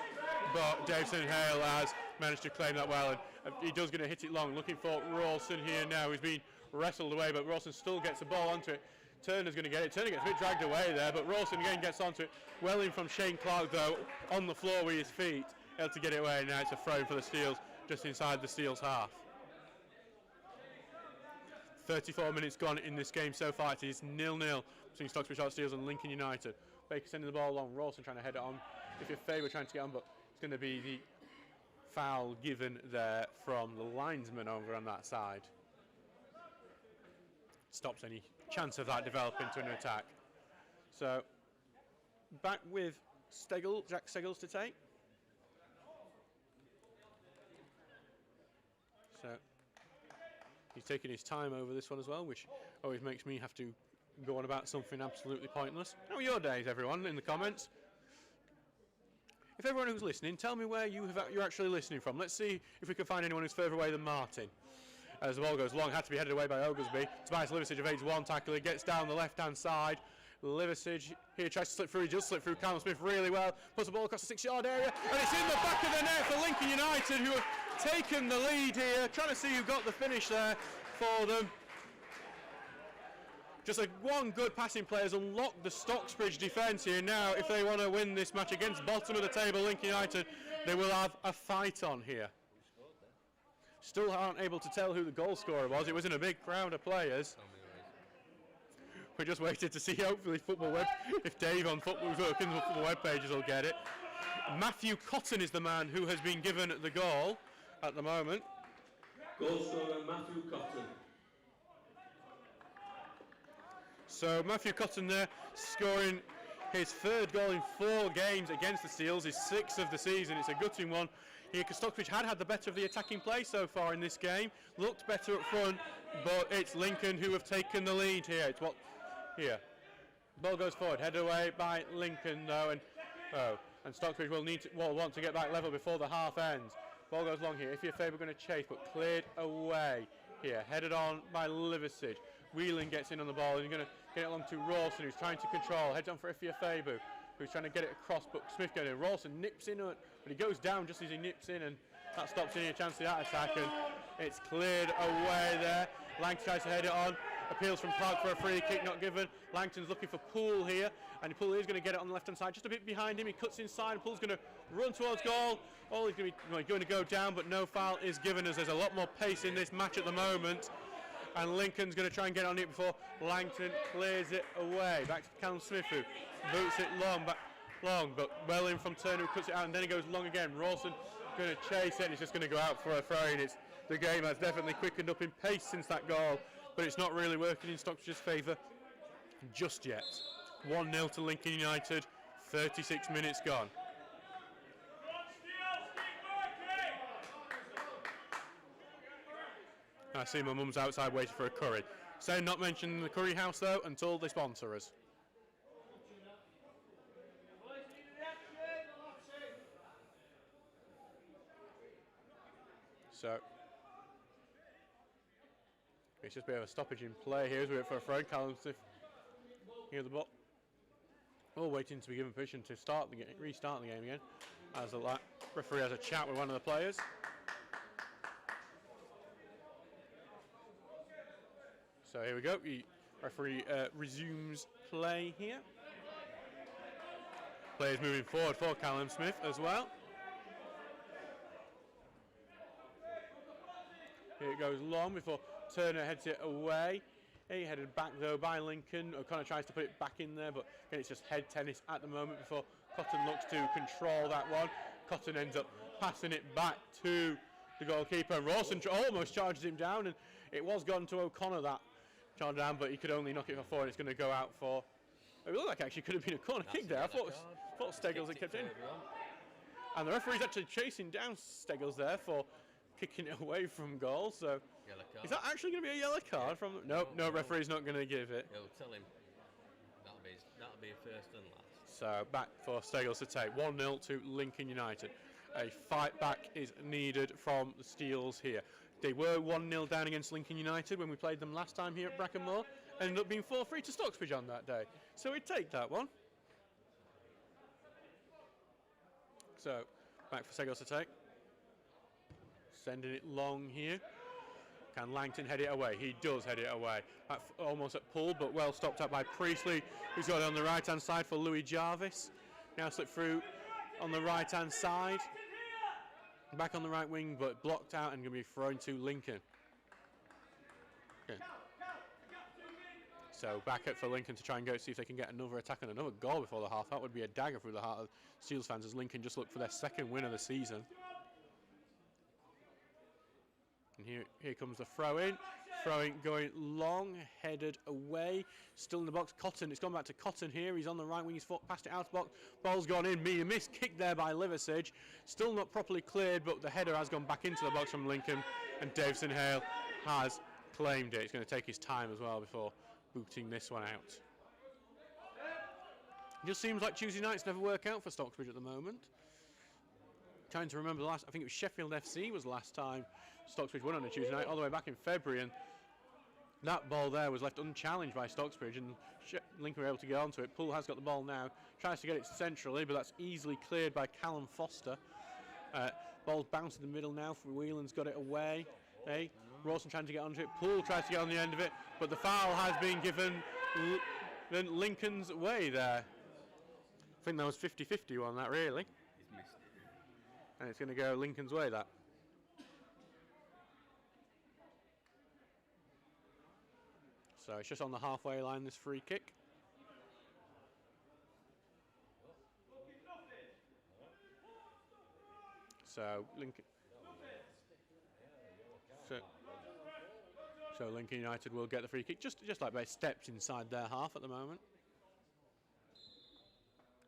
Speaker 1: but Davison Hale has managed to claim that well, and he does going to hit it long, looking for Rawson here now, who's been wrestled away, but Rawson still gets the ball onto it. Turner's going to get it. Turner gets a bit dragged away there, but Rawson again gets onto it. Well in from Shane Clark though, on the floor with his feet, able to get it away. Now it's a throw for the Steels, just inside the Steels half. 34 minutes gone in this game so far. It is 0-0 between Stocksbridge Steels and Lincoln United. Baker sending the ball along. Rawson trying to head it on. If you're Faber trying to get on, but it's going to be the foul given there from the linesman over on that side. Stops any chance of that developing into an attack. So back with Jack Steggles to take. So he's taking his time over this one as well, which always makes me have to go on about something absolutely pointless. How are your days, everyone, in the comments? If everyone who's listening, tell me where you're actually listening from. Let's see if we can find anyone who's further away than Martin. As the ball goes long, had to be headed away by Oglesby. Tobias Liversidge evades one tackle, he gets down the left-hand side. Liversidge here tries to slip through, he does slip through Callum Smith really well, puts the ball across the 6-yard area, and it's in the back of the net for Lincoln United, who have taken the lead here, trying to see who got the finish there for them. Just one good passing play has unlocked the Stocksbridge defence here. Now, if they want to win this match against bottom of the table Lincoln United, they will have a fight on here. Still aren't able to tell who the goal scorer was. It was in a big crowd of players. We just waited to see, hopefully, if Dave on Football's working on Football web pages will get it. Matthew Cotton is the man who has been given the goal at the moment.
Speaker 2: Goal scorer Matthew Cotton.
Speaker 1: So Matthew Cotton there scoring his third goal in 4 games against the Steels, his 6th of the season. It's a gutting one here because Stocksbridge had the better of the attacking play so far in this game, looked better up front, but it's Lincoln who have taken the lead here. It's here. Ball goes forward, headed away by Lincoln though, and Stocksbridge will want to get back level before the half ends. Ball goes long here. If you're Faber going to chase, but cleared away here, headed on by Liversidge. Whelan gets in on the ball and you're going to get it along to Rawson, who's trying to control. Heads on for Ifia Fabu, who's trying to get it across, but Smith going in. Rawson nips in it, but he goes down just as he nips in, and that stops any chance of that attack, and it's cleared away there. Langton tries to head it on. Appeals from Clark for a free kick, not given. Langton's looking for Poole here, and Poole is going to get it on the left-hand side, just a bit behind him. He cuts inside, and Poole's going to run towards goal. Oh, he's going to go down, but no foul is given as there's a lot more pace in this match at the moment. And Lincoln's going to try and get on it before Langton clears it away. Back to Callum Smith, who boots it long, but well in from Turner, who cuts it out, and then he goes long again. Rawson going to chase it, and he's just going to go out for a throw-in. The game has definitely quickened up in pace since that goal, but it's not really working in Stocksbridge's favour just yet. 1-0 to Lincoln United, 36 minutes gone. I see my mum's outside waiting for a curry. So not mentioning the curry house though until they sponsor us. So it's just a bit of a stoppage in play here as we wait for a throw. Callum Smith here the ball. All waiting to be given permission to start the game, restart the game again. As the referee has a chat with one of the players. So here we go. The referee resumes play here. Players moving forward for Callum Smith as well. Here it goes long before Turner heads it away. He headed back though by Lincoln. O'Connor tries to put it back in there, but again it's just head tennis at the moment before Cotton looks to control that one. Cotton ends up passing it back to the goalkeeper. Rawson almost charges him down, and it was gone to O'Connor that charge down, but he could only knock it for 4, and it's going to go out for. It looked like it actually could have been a corner kick there. I thought Steggles had kept in. And the referee's actually chasing down Steggles there for kicking it away from goal. So is that actually going to be a yellow card from? No, referee's not going to give it.
Speaker 3: He'll tell him that'll be first and last.
Speaker 1: So back for Steggles to take 1-0 to Lincoln United. A fight back is needed from the Steels here. They were 1-0 down against Lincoln United when we played them last time here at Brackenmore. Ended up being 4-3 to Stocksbridge on that day. So we'd take that one. So back for Steggles to take. Sending it long here. Can Langton head it away? He does head it away. Almost at pull, but well stopped up by Priestley, who's got it on the right-hand side for Louis Jarvis. Now slipped through on the right-hand side. Back on the right wing, but blocked out and going to be thrown to Lincoln. Okay. So back up for Lincoln to try and go see if they can get another attack and another goal before the half. That would be a dagger through the heart of Steels fans as Lincoln just look for their second win of the season. And here comes the throw in. Throwing going long, headed away. Still in the box. Cotton, it's gone back to Cotton here. He's on the right wing, he's passed it out of the box. Ball's gone in. Medium miss, kick there by Liversidge. Still not properly cleared, but the header has gone back into the box from Lincoln. And Davison Hale has claimed it. It's going to take his time as well before booting this one out. It just seems like Tuesday nights never work out for Stocksbridge at the moment. Trying to remember the last, I think it was Sheffield FC was the last time Stocksbridge won on a Tuesday night, all the way back in February, and that ball there was left unchallenged by Stocksbridge, and Lincoln were able to get onto it. Poole has got the ball now, tries to get it centrally, but that's easily cleared by Callum Foster. Ball's bounced in the middle now, for Whelan's got it away. Hey, Rawson trying to get onto it, Poole tries to get on the end of it, but the foul has been given Lincoln's way there. I think that was 50-50 on that, really.
Speaker 3: He's missed it.
Speaker 1: And it's going to go Lincoln's way, that. So it's just on the halfway line, this free kick. So Lincoln. So Lincoln United will get the free kick, just like by steps inside their half at the moment.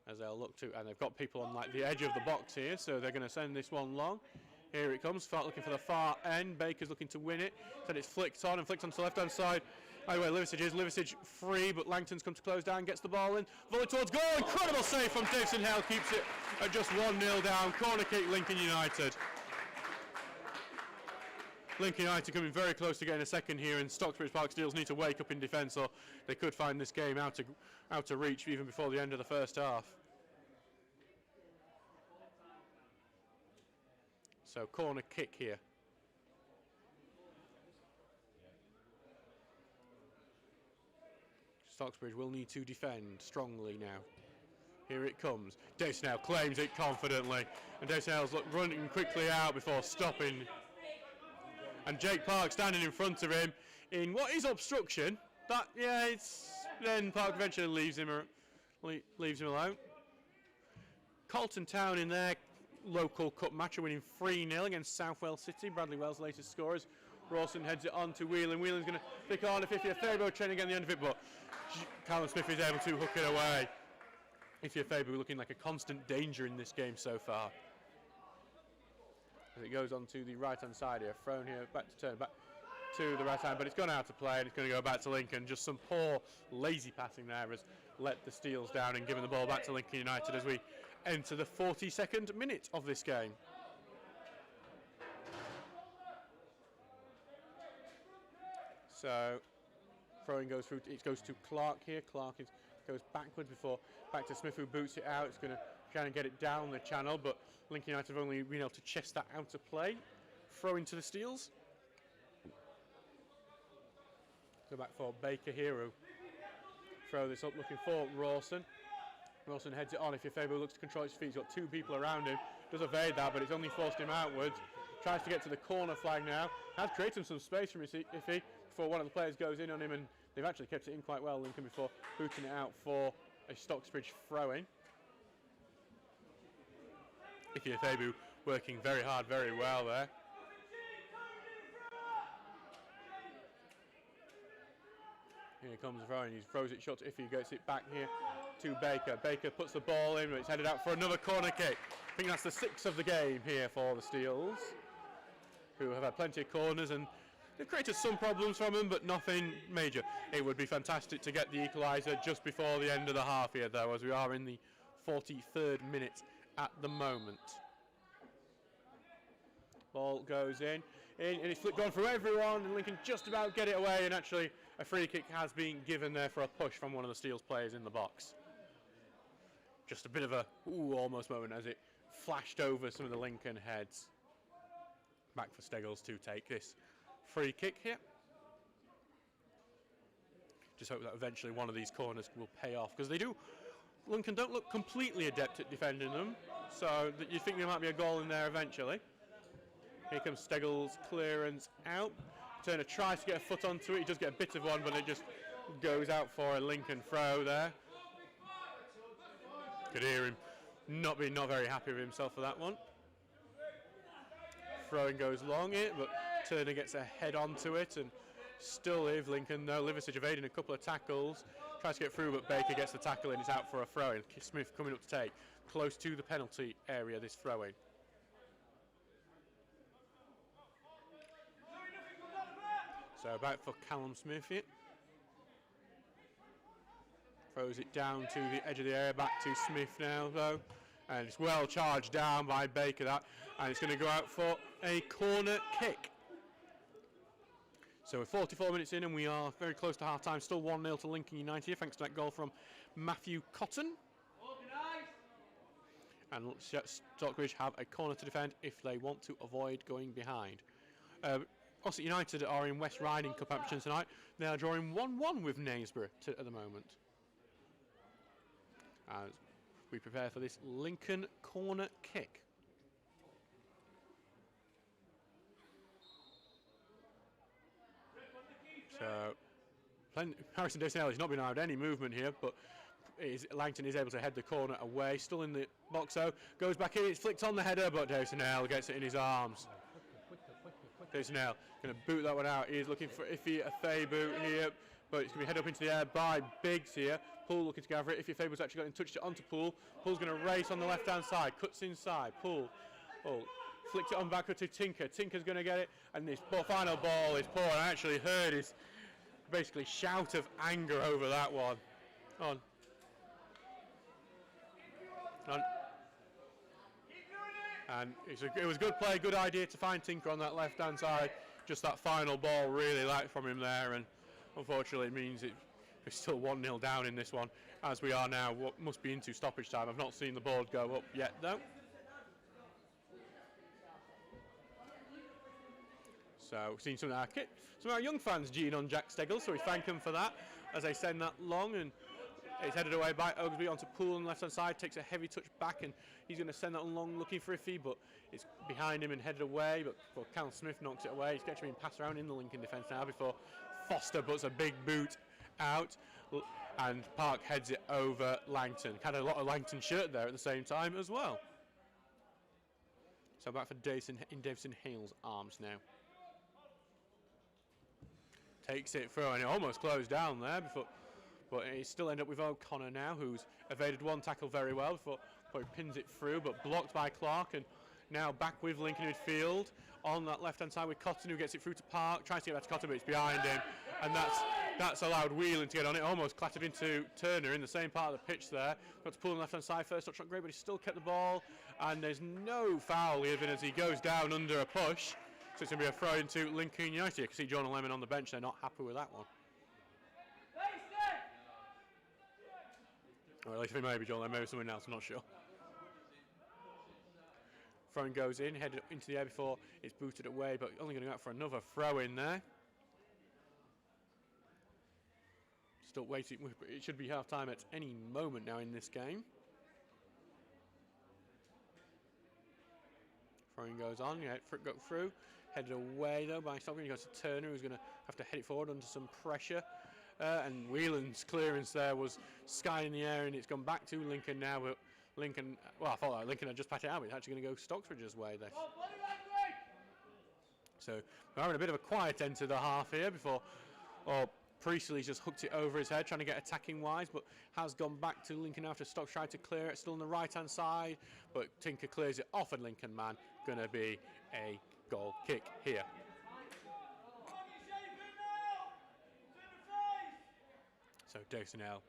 Speaker 1: As they'll look to, and they've got people on like the edge of the box here, so they're going to send this one long. Here it comes, looking for the far end. Baker's looking to win it. Then it's flicked on and flicked onto the left-hand side. Anyway, Liversidge free, but Langton's come to close down, gets the ball in. Volley towards goal, incredible save from Davison Hale, keeps it at just 1-0 down. Corner kick, Lincoln United. Lincoln United coming very close to getting a second here, and Stocksbridge Park Steels need to wake up in defence, or they could find this game out to reach even before the end of the first half. So corner kick here. Stocksbridge will need to defend strongly now. Here it comes. Davison Hale claims it confidently, and Davison Hale's running quickly out before stopping. And Jake Park standing in front of him in what is obstruction. That, yeah, it's then Park eventually leaves him alone. Colton Town in their local cup match are winning 3-0 against Southwell City. Bradley Wells' latest scorers. Rawson heads it on to Whelan. Whelan's going to pick on a 50th Fabo trying to get the end of it, but Callum Smith is able to hook it away. Ifya Fabo looking like a constant danger in this game so far. As it goes on to the right-hand side here, thrown here, back to turn, back to the right hand, but it's gone out to play and it's going to go back to Lincoln. Just some poor, lazy passing there has let the Steels down and given the ball back to Lincoln United as we enter the 42nd minute of this game. So throwing goes through. It goes to Clark here. Clark goes backwards before back to Smith, who boots it out. It's going to try and get it down the channel, but Lincoln United have only been able to chest that out of play. Throw into the Steels. Go back for Baker here, who throw this up, looking for Rawson. Rawson heads it on. If Fabo looks to control his feet, he's got two people around him. Does evade that, but it's only forced him outwards. Tries to get to the corner flag now. Has created some space from Iffy before one of the players goes in on him, and they've actually kept it in quite well, Lincoln, before booting it out for a Stocksbridge throw-in. Fabo working very hard, very well there. Here comes the throwing. He throws it short to Iffy, gets it back here to Baker. Baker puts the ball in, but it's headed out for another corner kick. I think that's the 6th of the game here for the Steels, who have had plenty of corners, and they've created some problems from them, but nothing major. It would be fantastic to get the equaliser just before the end of the half here, though, as we are in the 43rd minute at the moment. Ball goes in, and it's flicked on through everyone, and Lincoln just about get it away, and actually a free kick has been given there for a push from one of the Steels players in the box. Just a bit of a almost moment as it flashed over some of the Lincoln heads. Back for Steggles to take this free kick here. Just hope that eventually one of these corners will pay off, because they do. Lincoln don't look completely adept at defending them, so that you think there might be a goal in there eventually. Here comes Steggles' clearance out. Turner tries to get a foot onto it. He does get a bit of one, but it just goes out for a Lincoln throw there. Could hear him not very happy with himself for that one. Throwing goes long it, but Turner gets a head onto it, and still live Lincoln. No, Liversidge evading a couple of tackles. Tries to get through, but Baker gets the tackle in. It's out for a throw-in. Smith coming up to take. Close to the penalty area, this throw-in. So back for Callum Smith here. Throws it down to the edge of the area, back to Smith now though. And it's well charged down by Baker that. And it's going to go out for a corner kick. So we're 44 minutes in and we are very close to half time. Still 1-0 to Lincoln United here, thanks to that goal from Matthew Cotton. And Stockbridge have a corner to defend if they want to avoid going behind. Ossett United are in West Riding Cup action tonight. They are drawing 1-1 with Naisborough at the moment. As we prepare for this Lincoln corner kick. So, Harrison Desnell has not been allowed any movement here, but Langton is able to head the corner away. Still in the box though, goes back in, it's flicked on the header, but Desnell gets it in his arms. Desnell going to boot that one out. He's looking for Iffy Afebu here, but it's going to be head up into the air by Biggs here. Poole looking to gather it. Iffy Afebu's actually got and touched it onto Poole. Poole's going to race on the left hand side, cuts inside. Poole flicks it on backward to Tinker. Tinker's going to get it, and this final ball is poor. I actually heard his basically shout of anger over that one. On. And it was good play, good idea to find Tinker on that left hand side. Just that final ball really light from him there, and unfortunately it means it's still 1-0 down in this one, as we are now what must be into stoppage time. I've not seen the board go up yet though. So we've seen some of our young fans Gene on Jack Steggles, so we thank them for that as they send that long, and it's headed away by Oglesby onto Poole on the left hand side, takes a heavy touch back, and he's going to send that on long looking for Iffy, but it's behind him and headed away, but Callum Smith knocks it away. It's actually been passed around in the Lincoln defence now before Foster puts a big boot out, and Park heads it over Langton. Had a lot of Langton shirt there at the same time as well. So back for Davison Hale's arms now. Takes it through, and it almost closed down there before, but it still ended up with O'Connor now, who's evaded one tackle very well before he pins it through, but blocked by Clark, and now back with Lincoln midfield on that left hand side with Cotton, who gets it through to Park, tries to get back to Cotton, but it's behind him, and that's allowed Whelan to get on it. Almost clattered into Turner in the same part of the pitch there. Got to pull on the left hand side first, not great, but he still kept the ball, and there's no foul even as he goes down under a push. So it's going to be a throw into Lincoln United. You can see John and Lemon on the bench. They're not happy with that one. Or at least it may be John Lemon, maybe someone else, I'm not sure. Throw-in goes in, headed into the air before it's booted away, but only going to go out for another throw in there. Still waiting. It should be half time at any moment now in this game. Throw-in goes on, go through. Headed away though by Stockbridge. He goes to Turner, who's going to have to head it forward under some pressure. And Whelan's clearance there was sky in the air, and it's gone back to Lincoln now. But Lincoln, well, I thought Lincoln had just patted it out, but it's actually going to go Stocksbridge's way there. So we're having a bit of a quiet end to the half here before. Priestley's just hooked it over his head, trying to get attacking wise, but has gone back to Lincoln after Stock tried to clear it. Still on the right hand side, but Tinker clears it off, and Lincoln man going to be a goal kick here. So Dexonell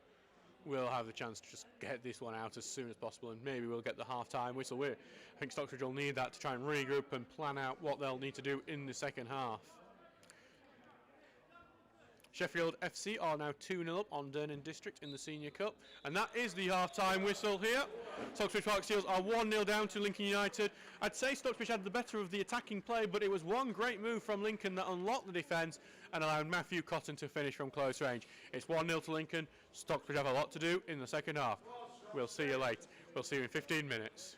Speaker 1: will have the chance to just get this one out as soon as possible, and maybe we'll get the half-time whistle. I think Stockbridge will need that to try and regroup and plan out what they'll need to do in the second half. Sheffield FC are now 2-0 up on Durnan District in the Senior Cup, and that is the half-time whistle here. Stocksbridge Park Steels are 1-0 down to Lincoln United. I'd say Stocksbridge had the better of the attacking play, but it was one great move from Lincoln that unlocked the defence and allowed Matthew Cotton to finish from close range. It's 1-0 to Lincoln. Stocksbridge have a lot to do in the second half. We'll see you late. We'll see you in 15 minutes.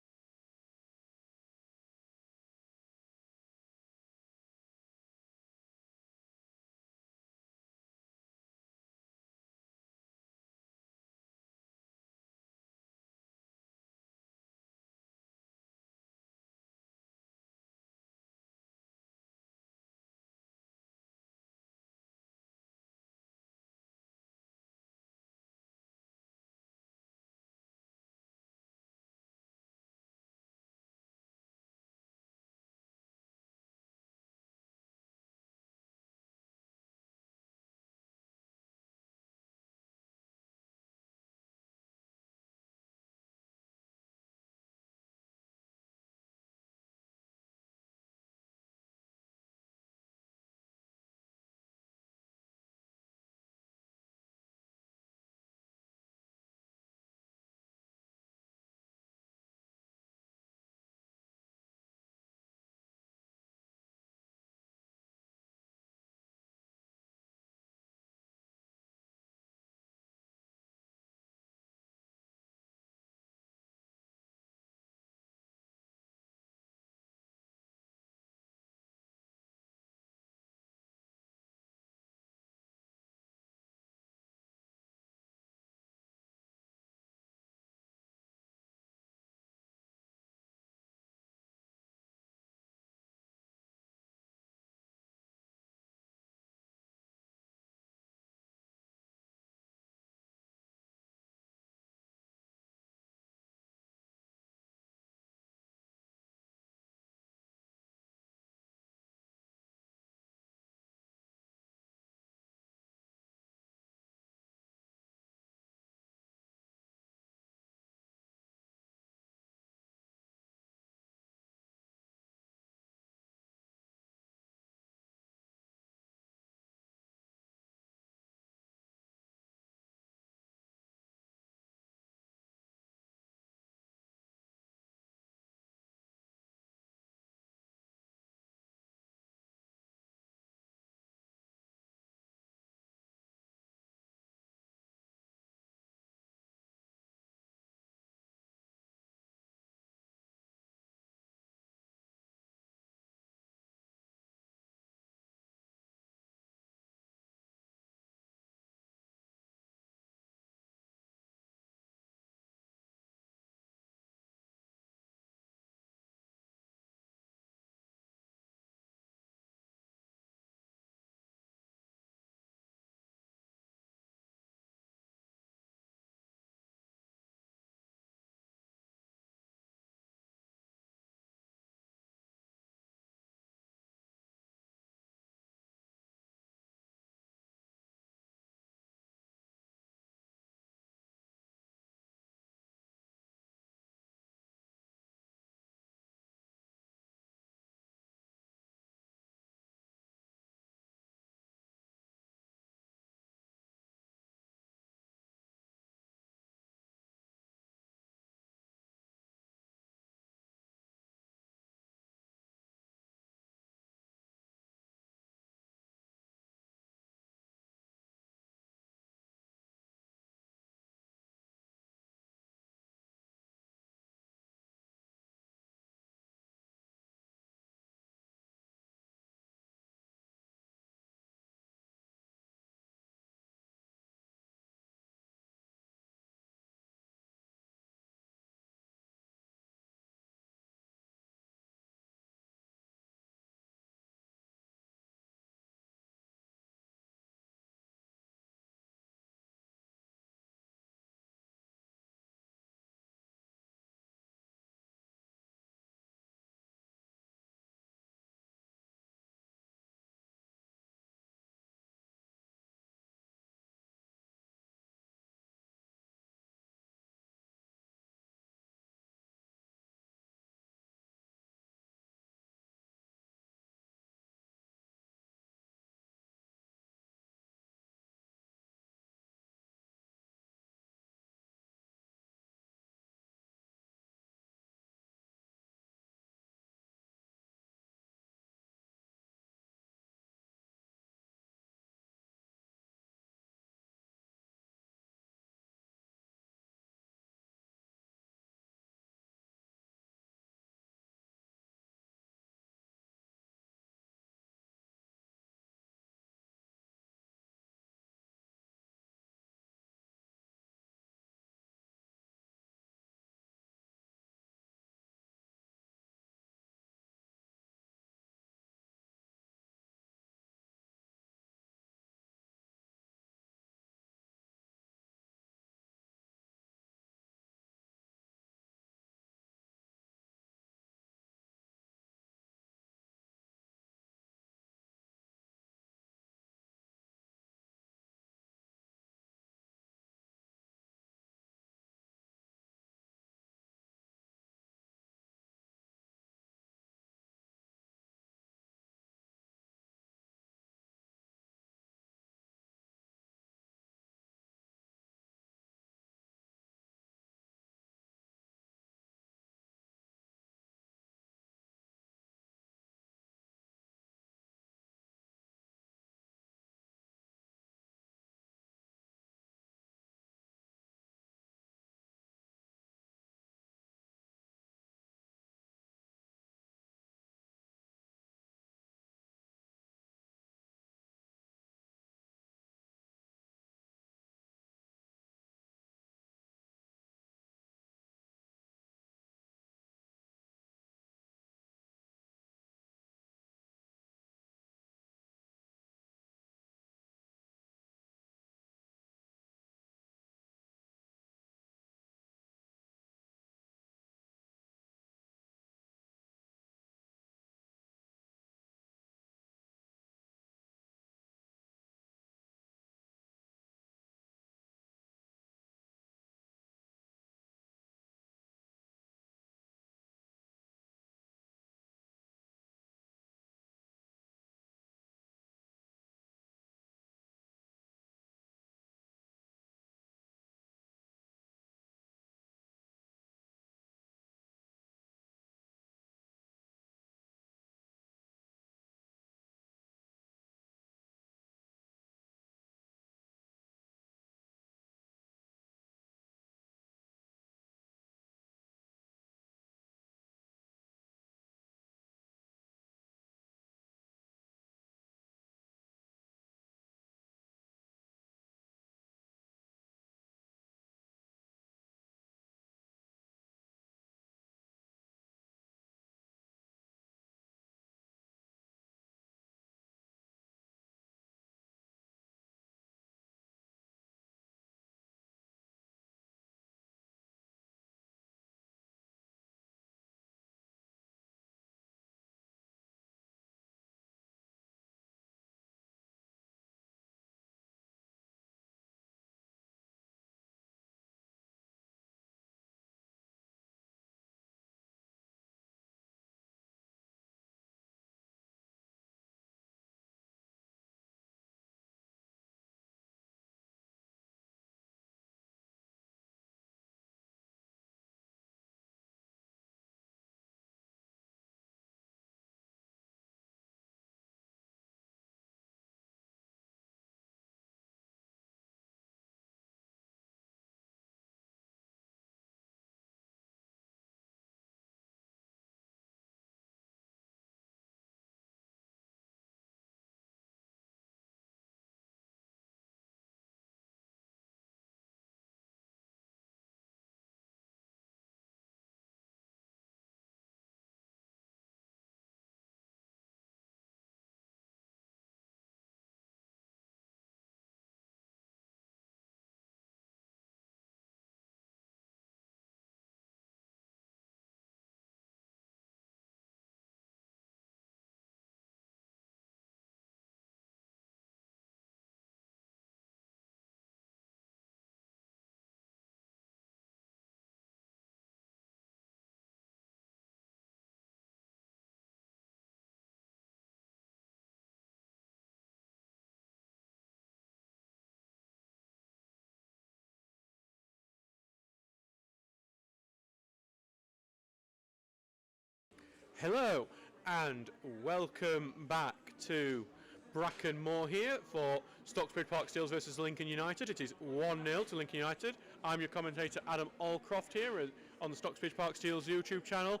Speaker 1: Hello and welcome back to Bracken Moor here for Stocksbridge Park Steels versus Lincoln United. It is 1-0 to Lincoln United. I'm your commentator Adam Allcroft here on the Stocksbridge Park Steels YouTube channel.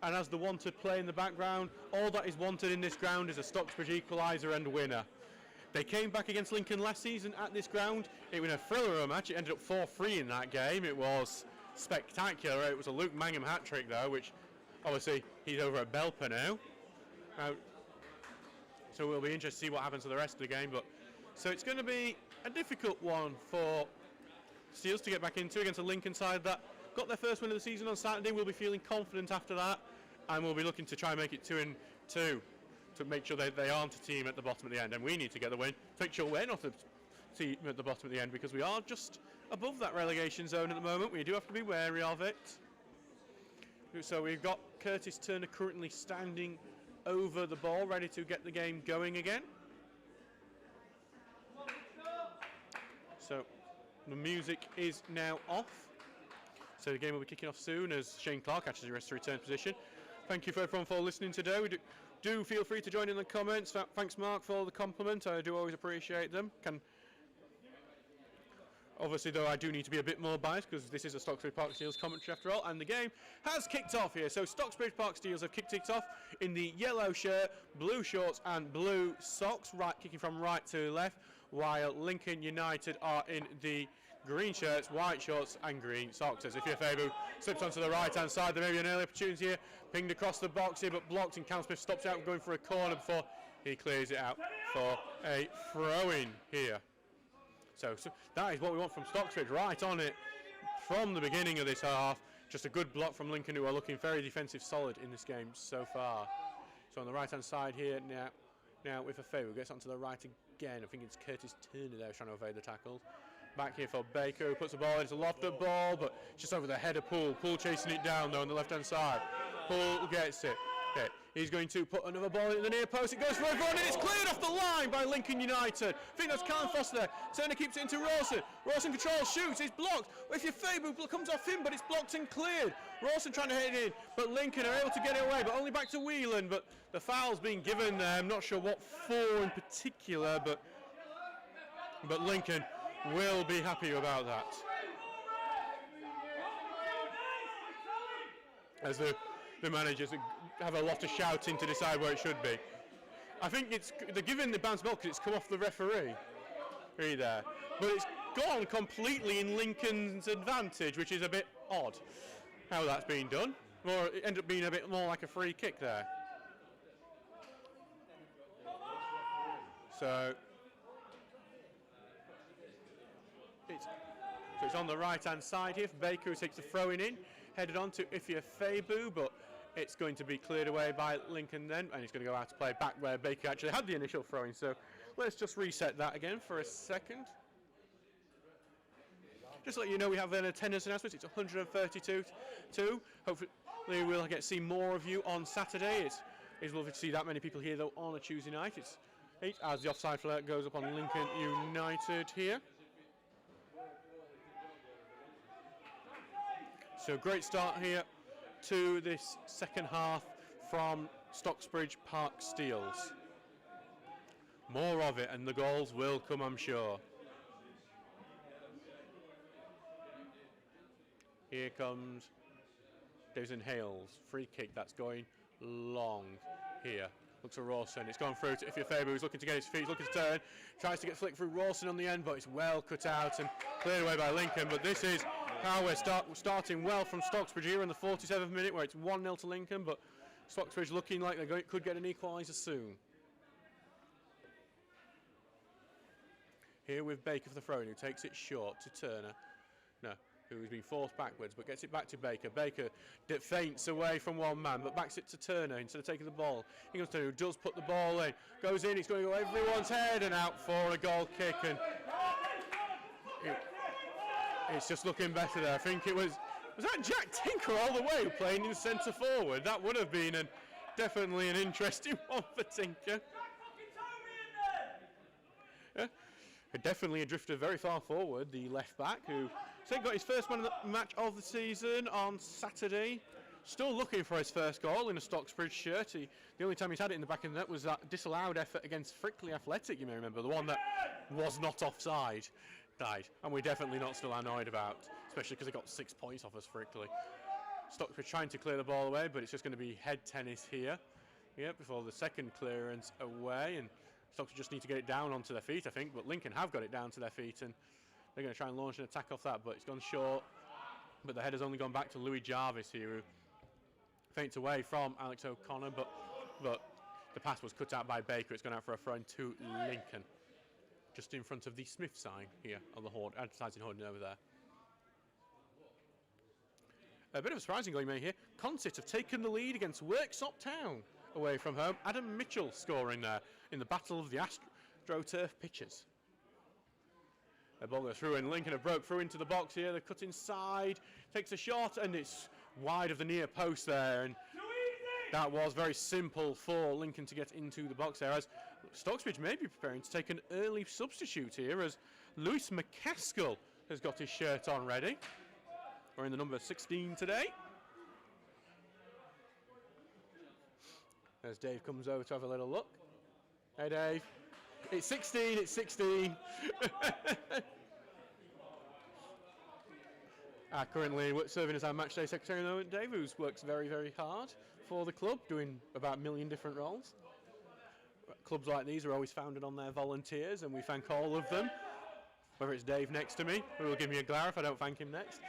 Speaker 1: And as the wanted play in the background, all that is wanted in this ground is a Stocksbridge equaliser and winner. They came back against Lincoln last season at this ground. It was a thriller of a match. It ended up 4-3 in that game. It was spectacular. It was a Luke Mangum hat-trick though, which obviously he's over at Belper now. So we'll be interested to see what happens to the rest of the game. But so it's going to be a difficult one for Steels to get back into against a Lincoln side that got their first win of the season on Saturday. We'll be feeling confident after that, and we'll be looking to try and make it 2-2 to make sure they aren't a team at the bottom at the end. And we need to get the win to make sure we're not a team at the bottom at the end, because we are just above that relegation zone at the moment. We do have to be wary of it. So we've got Curtis Turner currently standing over the ball, ready to get the game going again. So the music is now off. So the game will be kicking off soon as Shane Clark actually rests to return position. Thank you for everyone for listening today. Do feel free to join in the comments. Thanks, Mark, for the compliment. I do always appreciate them. Obviously, though, I do need to be a bit more biased because this is a Stocksbridge Park Steels commentary after all, and the game has kicked off here. So Stocksbridge Park Steels have kicked it off in the yellow shirt, blue shorts and blue socks, kicking from right to left, while Lincoln United are in the green shirts, white shorts and green socks. As Ifeabu slips onto the right-hand side, there may be an early opportunity here, pinged across the box here, but blocked, and Cam Smith stops out going for a corner before he clears it out for a throw-in here. So that is what we want from Stocksbridge, right on it from the beginning of this half. Just a good block from Lincoln, who are looking very defensive solid in this game so far. So on the right-hand side here now with Ifeabu gets onto the right again. I think it's Curtis Turner there trying to evade the tackles. Back here for Baker, who puts the ball in. It's a lofted ball, but just over the head of Poole. Poole chasing it down, though, on the left-hand side. Poole gets it. Okay, he's going to put another ball in the near post. It goes for a run, and it's cleared off the line by Lincoln United. I think that's Callum Foster there. Turner keeps it into Rawson. Rawson controls, shoots, it's blocked. If your Fabu comes off him, but it's blocked and cleared. Rawson trying to hit it in, but Lincoln are able to get it away, but only back to Whelan. But the foul's being given there. I'm not sure what for in particular, but Lincoln will be happy about that. As the managers have a lot of shouting to decide where it should be. I think they're giving the bounce ball because it's come off the referee there, but it's gone completely in Lincoln's advantage, which is a bit odd how that's been done. Or it ended up being a bit more like a free kick there. So it's on the right-hand side here for Baker, who takes the throw-in headed on to Ifeabu, but it's going to be cleared away by Lincoln then, and he's going to go out to play back where Baker actually had the initial throw-in. So let's just reset that again for a second. Just to let you know, we have an attendance announcement. It's 132. Hopefully we'll get to see more of you on Saturday. It's lovely to see that many people here, though, on a Tuesday night. It's 8 as the offside flag goes up on Lincoln United here. So great start here to this second half from Stocksbridge Park Steels. More of it, and the goals will come, I'm sure. Here comes Davison Hales, free kick that's going long here. Looks at Rawson, it's gone through to Ifeabu, who's looking to get his feet, looking to turn, tries to get flicked through Rawson on the end, but it's well cut out and cleared away by Lincoln. But this is how we're starting well from Stocksbridge here in the 47th minute, where it's 1-0 to Lincoln, but Stocksbridge looking like they could get an equaliser soon. Here with Baker for the throw-in, who takes it short to Turner. No, who's been forced backwards, but gets it back to Baker. Baker feints away from one man, but backs it to Turner instead of taking the ball. He comes to Turner, who does put the ball in. Goes in, it's going to go everyone's head and out for a goal kick. And it's just looking better there. I think it was that Jack Tinker all the way playing in centre forward? That would have been definitely an interesting one for Tinker. Yeah. Definitely a drifter very far forward, the left back, who got his first match of the season on Saturday. still looking for his first goal in a Stocksbridge shirt. The only time he's had it in the back of the net was that disallowed effort against Frickley Athletic, you may remember, the one that was not offside, died, and we're definitely not still annoyed about, especially because they got 6 points off us, Frickley. Stocksbridge trying to clear the ball away, but it's just going to be head tennis here. Yeah, before the second clearance away, and Stocksbridge just need to get it down onto their feet, I think, but Lincoln have got it down to their feet, and they're going to try and launch an attack off that, but it's gone short. But the header's only gone back to Louis Jarvis here, who feints away from Alex O'Connor, but the pass was cut out by Baker. It's gone out for a throw to Lincoln, just in front of the Smith sign here on the Horde, advertising Horde over there. A bit of a surprising goal you may hear. Concert have taken the lead against Worksop Town away from home. Adam Mitchell scoring there in the battle of the AstroTurf pitches. The ball goes through and Lincoln have broke through into the box here. The cut inside, takes a shot, and it's wide of the near post there. And that was very simple for Lincoln to get into the box there, as Stocksbridge may be preparing to take an early substitute here, as Lewis McCaskill has got his shirt on ready. Wearing the number 16 today. As Dave comes over to have a little look. Hey Dave. It's 16, it's 16. Currently serving as our matchday secretary at the moment, Dave, who works very, very hard for the club, doing about a million different roles. Clubs like these are always founded on their volunteers, and we thank all of them. Whether it's Dave next to me, who will give me a glare if I don't thank him next,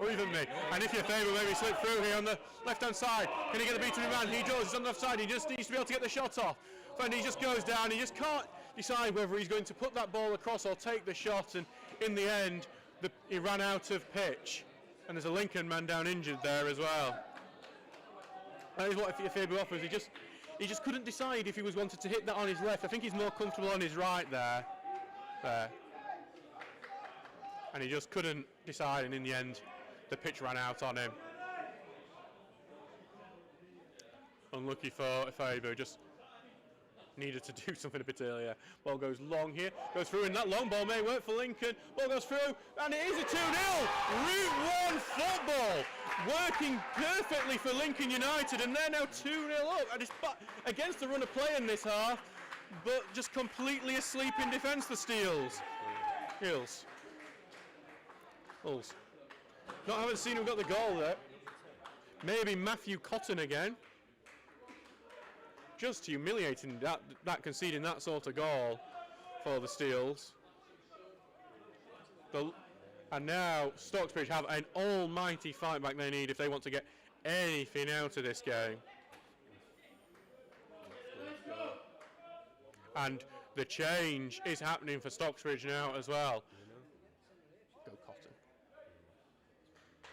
Speaker 1: or even me. And if you're favour, maybe slip through here on the left-hand side. Can he get the beat of the man? He does. He's on the left side. He just needs to be able to get the shot off. And he just goes down. He just can't decide whether he's going to put that ball across or take the shot. And in the end, he ran out of pitch. And there's a Lincoln man down injured there as well. That is what Faber offers. He just couldn't decide if he was wanted to hit that on his left. I think he's more comfortable on his right there. And he just couldn't decide, and in the end the pitch ran out on him. Unlucky for Faber, just needed to do something a bit earlier. Ball goes long here, goes through, and that long ball may work for Lincoln. Ball goes through, and it is a 2-0. Route 1 football working perfectly for Lincoln United, and they're now 2-0 up. And it's against the run of play in this half, but just completely asleep in defence, the Steels. Bulls. Haven't seen who got the goal there. Maybe Matthew Cotton again. Just humiliating that conceding that sort of goal for the Steels. And now Stocksbridge have an almighty fight back they need if they want to get anything out of this game. And the change is happening for Stocksbridge now as well. Go Cotton.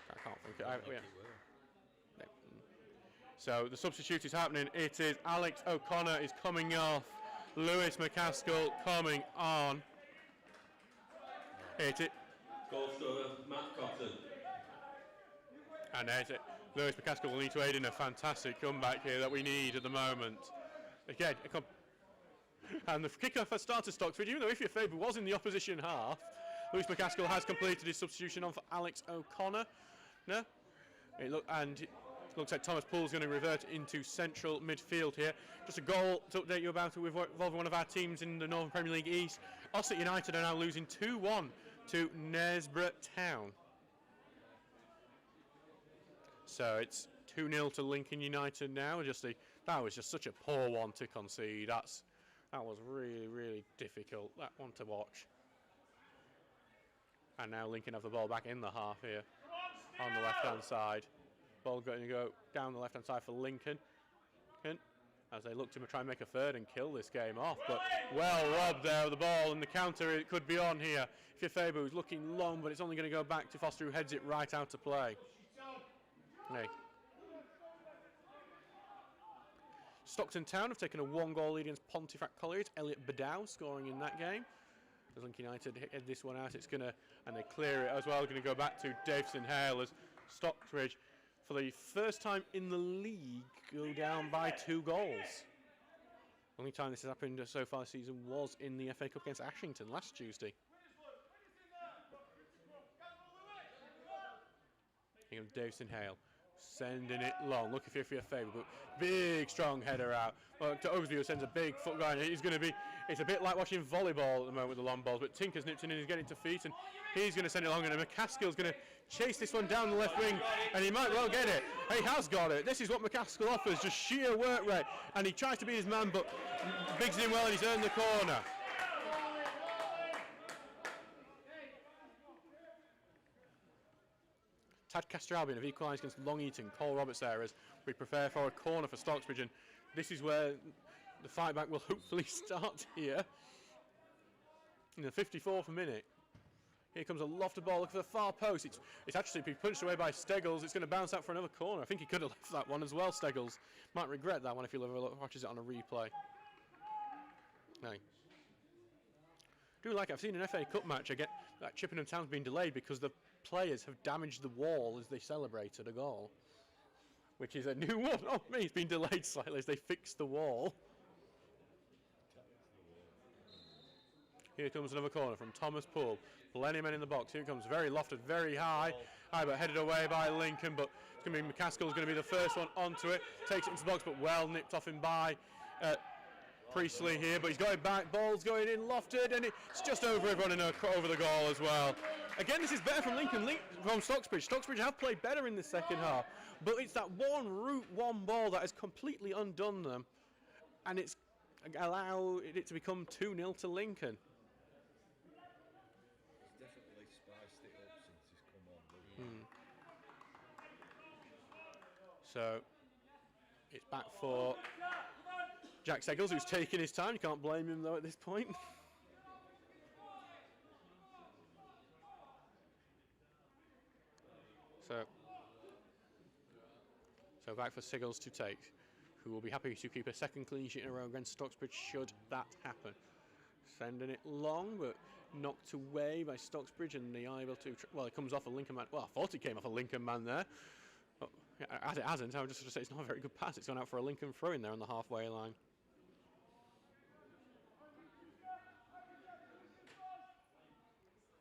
Speaker 1: I can't think of it. Yeah. So the substitute is happening. It is Alex O'Connor is coming off. Lewis McCaskill coming on. Hit it.
Speaker 2: Goal scorer, Matt Cotton.
Speaker 1: And there's it. Lewis McCaskill will need to aid in a fantastic comeback here that we need at the moment. Again, and the kick-off has started Stocksbridge, even though if your favourite was in the opposition half. Lewis McCaskill has completed his substitution on for Alex O'Connor. No? It looks like Thomas Poole's going to revert into central midfield here. Just a goal to update you about it involving one of our teams in the Northern Premier League East. Ossett United are now losing 2-1 to Knaresborough Town. So it's 2-0 to Lincoln United now. That was just such a poor one to concede. That was really, really difficult, that one to watch. And now Lincoln have the ball back in the half here on the left-hand side. Ball going to go down the left-hand side for Lincoln. As they look to try and make a third and kill this game off. But well robbed there of the ball, and the counter it could be on here. Fifebo is looking long, but it's only going to go back to Foster, who heads it right out to play. Hey. Stockton Town have taken a 1-goal lead against Pontefract College. Elliot Badow scoring in that game. As Lincoln United head this one out, and they clear it as well. Going to go back to Davison Hale as Stockbridge, for the first time in the league, go down by 2 goals. Only time this has happened so far this season was in the FA Cup against Ashington last Tuesday. Here comes Davison Hale. Sending it long, looking for your favour, but big strong header out. Well, to Overview sends a big foot going. He's going to be, it's a bit like watching volleyball at the moment with the long balls, but Tinker's nipped in and he's getting to feet, and he's going to send it long, and McCaskill's going to chase this one down the left wing, and he might well get it. He has got it. This is what McCaskill offers, just sheer work rate, and he tries to be his man, but Biggs in well, and he's earned the corner. Tadcaster Albion have equalised against Long Eaton. Cole Roberts there as we prepare for a corner for Stocksbridge, and this is where the fight back will hopefully start here in the 54th minute. Here comes a lofted ball, look for the far post. It's actually been punched away by Steggles. It's going to bounce out for another corner. I think he could have left that one as well, Steggles. Might regret that one if he watches it on a replay. No. Do like I've seen an FA Cup match, I get that Chippenham Town's been delayed because the players have damaged the wall as they celebrated a goal, which is a new one. Oh me, it's been delayed slightly as they fixed the wall. Here comes another corner from Thomas Poole. Plenty of men in the box. Here it comes, very lofted, very high, but headed away by Lincoln, but it's going to be McCaskill's going to be the first one onto it. Takes it into the box, but well nipped off him by Priestley here, but he's got it back. Ball's going in, lofted, and it's just over everyone and over the goal as well. Again, this is better from from Stocksbridge. Stocksbridge have played better in the second half, but it's that one route, one ball that has completely undone them, and it's allowed it to become 2-0 to Lincoln.
Speaker 4: He's definitely spiced it up since he's come on.
Speaker 1: So it's back for Jack Steggles, who's taking his time. You can't blame him though at this point. So back for Steggles to take, who will be happy to keep a second clean sheet in a row against Stocksbridge should that happen. Sending it long, but knocked away by Stocksbridge, and they are able to. Well, it comes off a Lincoln man. Well, I thought it came off a Lincoln man there. But as it hasn't, I would just say it's not a very good pass. It's gone out for a Lincoln throw in there on the halfway line.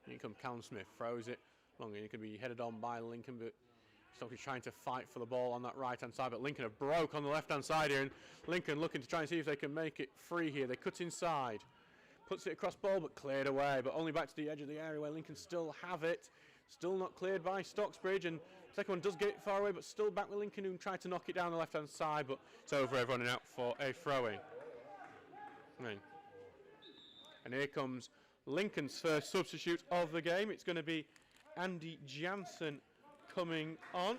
Speaker 1: Here comes Callum Smith, throws it long, and it can be headed on by Lincoln, but Stockbridge trying to fight for the ball on that right-hand side, but Lincoln have broke on the left-hand side here, and Lincoln looking to try and see if they can make it free here. They cut inside, puts it across ball, but cleared away, but only back to the edge of the area where Lincoln still have it. Still not cleared by Stocksbridge, and second one does get it far away, but still back with Lincoln, who tried to knock it down the left-hand side, but it's over everyone and out for a throw-in. And here comes Lincoln's first substitute of the game. It's going to be Andy Jansen coming on,